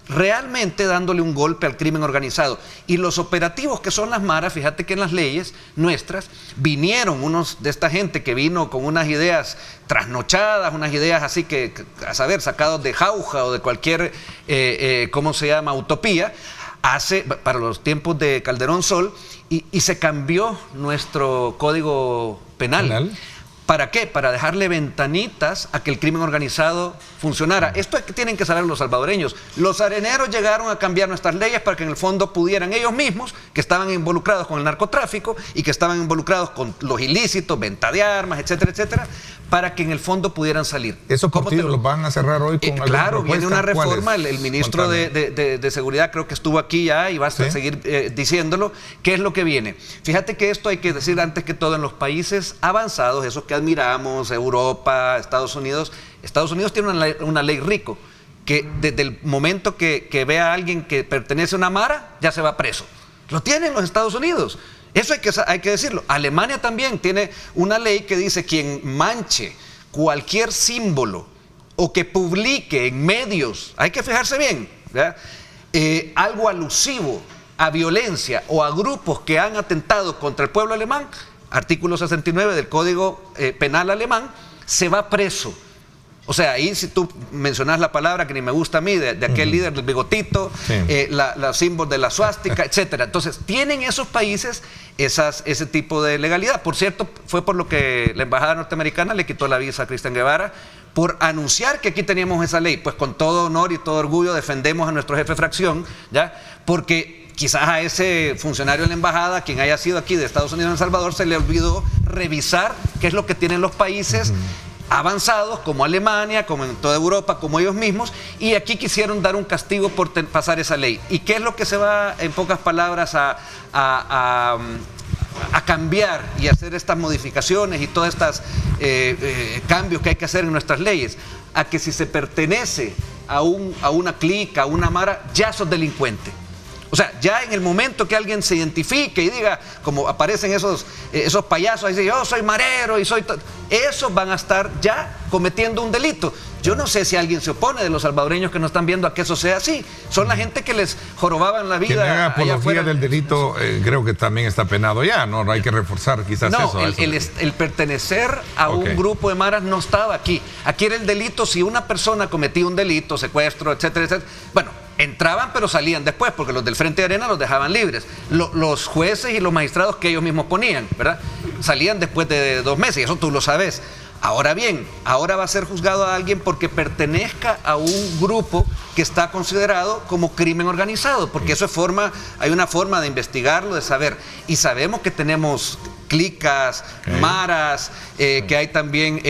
realmente dándole un golpe al crimen organizado. Y los operativos que son las maras, fíjate que en las leyes nuestras vinieron unos de esta gente que vino con unas ideas trasnochadas, unas ideas así que a saber, sacados de jauja o de cualquier, ¿cómo se llama?, utopía, para los tiempos de Calderón Sol, y se cambió nuestro código penal. ¿Para qué? Para dejarle ventanitas a que el crimen organizado funcionara. Esto es que tienen que saber los salvadoreños. Los areneros llegaron a cambiar nuestras leyes para que en el fondo pudieran ellos mismos, que estaban involucrados con el narcotráfico y que estaban involucrados con los ilícitos, venta de armas, etcétera, etcétera, para que en el fondo pudieran salir. ¿Esos partidos los van a cerrar hoy con alguna Claro, propuesta? viene una reforma, ¿Cuál es? el ministro de Seguridad creo que estuvo aquí ya y va a seguir diciéndolo. ¿Qué es lo que viene? Fíjate que esto hay que decir antes que todo, en los países avanzados, esos que admiramos, Europa, Estados Unidos tiene una ley rico, que desde el momento que ve a alguien que pertenece a una mara, ya se va preso. Lo tienen los Estados Unidos. Eso hay que decirlo. Alemania también tiene una ley que dice: quien manche cualquier símbolo o que publique en medios, hay que fijarse bien, ¿verdad?, algo alusivo a violencia o a grupos que han atentado contra el pueblo alemán, artículo 69 del Código Penal alemán, se va preso. O sea, ahí si tú mencionas la palabra que ni me gusta a mí, de aquel líder del bigotito, los símbolos de la suástica, etcétera. Entonces, tienen esos países ese tipo de legalidad. Por cierto, fue por lo que la embajada norteamericana le quitó la visa a Cristian Guevara, por anunciar que aquí teníamos esa ley. Pues con todo honor y todo orgullo defendemos a nuestro jefe de fracción, ¿ya? Porque quizás a ese funcionario de la embajada, quien haya sido aquí de Estados Unidos en El Salvador, se le olvidó revisar qué es lo que tienen los países avanzados, como Alemania, como en toda Europa, como ellos mismos, y aquí quisieron dar un castigo por pasar esa ley. ¿Y qué es lo que se va, en pocas palabras, a cambiar y hacer estas modificaciones y todos estos cambios que hay que hacer en nuestras leyes? A que si se pertenece a una clica, a una mara, ya sos delincuente. O sea, ya en el momento que alguien se identifique y diga, como aparecen esos payasos, y dicen: yo soy marero y soy... esos van a estar ya cometiendo un delito. Yo no sé si alguien se opone de los salvadoreños que nos están viendo a que eso sea así. Son la gente que les jorobaban la vida. Quien haga apología del delito, creo que también está penado ya, ¿no? Hay que reforzar quizás eso. El pertenecer a un grupo de maras no estaba aquí. Aquí era el delito si una persona cometía un delito, secuestro, etcétera, etcétera. Bueno, entraban pero salían después, porque los del Frente de Arena los dejaban libres. Los jueces y los magistrados que ellos mismos ponían, ¿verdad?, salían después de 2 meses, y eso tú lo sabes. Ahora bien, ahora va a ser juzgado a alguien porque pertenezca a un grupo que está considerado como crimen organizado, porque eso hay una forma de investigarlo, de saber. Y sabemos que tenemos clicas, maras, que hay también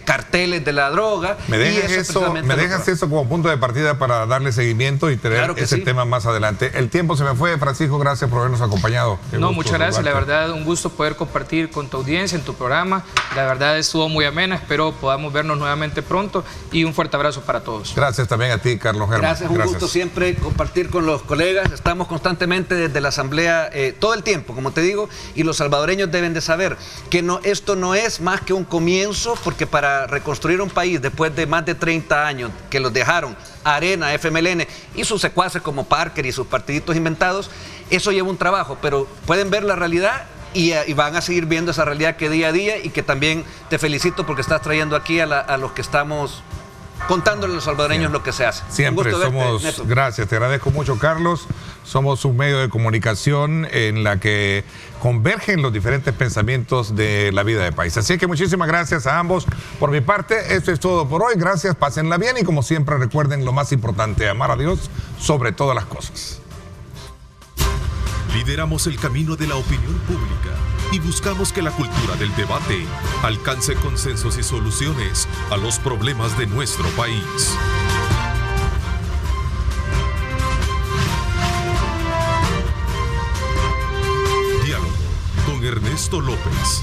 carteles de la droga. ¿Me dejas eso como punto de partida para darle seguimiento y tener ese tema más adelante? El tiempo se me fue, Francisco, gracias por habernos acompañado. No, muchas gracias, la verdad, un gusto poder compartir con tu audiencia en tu programa. La verdad estuvo muy amena, espero podamos vernos nuevamente pronto, y un fuerte abrazo para todos. Gracias también a ti, Carlos Germán. Gracias, un gusto siempre compartir con los colegas. Estamos constantemente desde la Asamblea todo el tiempo, como te digo, y los salvadoreños deben de saber que esto no es más que un comienzo, porque para reconstruir un país después de más de 30 años que los dejaron Arena, FMLN y sus secuaces como Parker y sus partiditos inventados, eso lleva un trabajo, pero pueden ver la realidad y van a seguir viendo esa realidad que día a día, y que también te felicito porque estás trayendo aquí a los que estamos contándole a los salvadoreños lo que se hace. Siempre somos, gracias, te agradezco mucho, Carlos. Somos un medio de comunicación en la que convergen los diferentes pensamientos de la vida del país. Así que muchísimas gracias a ambos. Por mi parte, esto es todo por hoy. Gracias, pásenla bien, y como siempre recuerden lo más importante: amar a Dios sobre todas las cosas. Lideramos el camino de la opinión pública y buscamos que la cultura del debate alcance consensos y soluciones a los problemas de nuestro país. Diálogo con Ernesto López.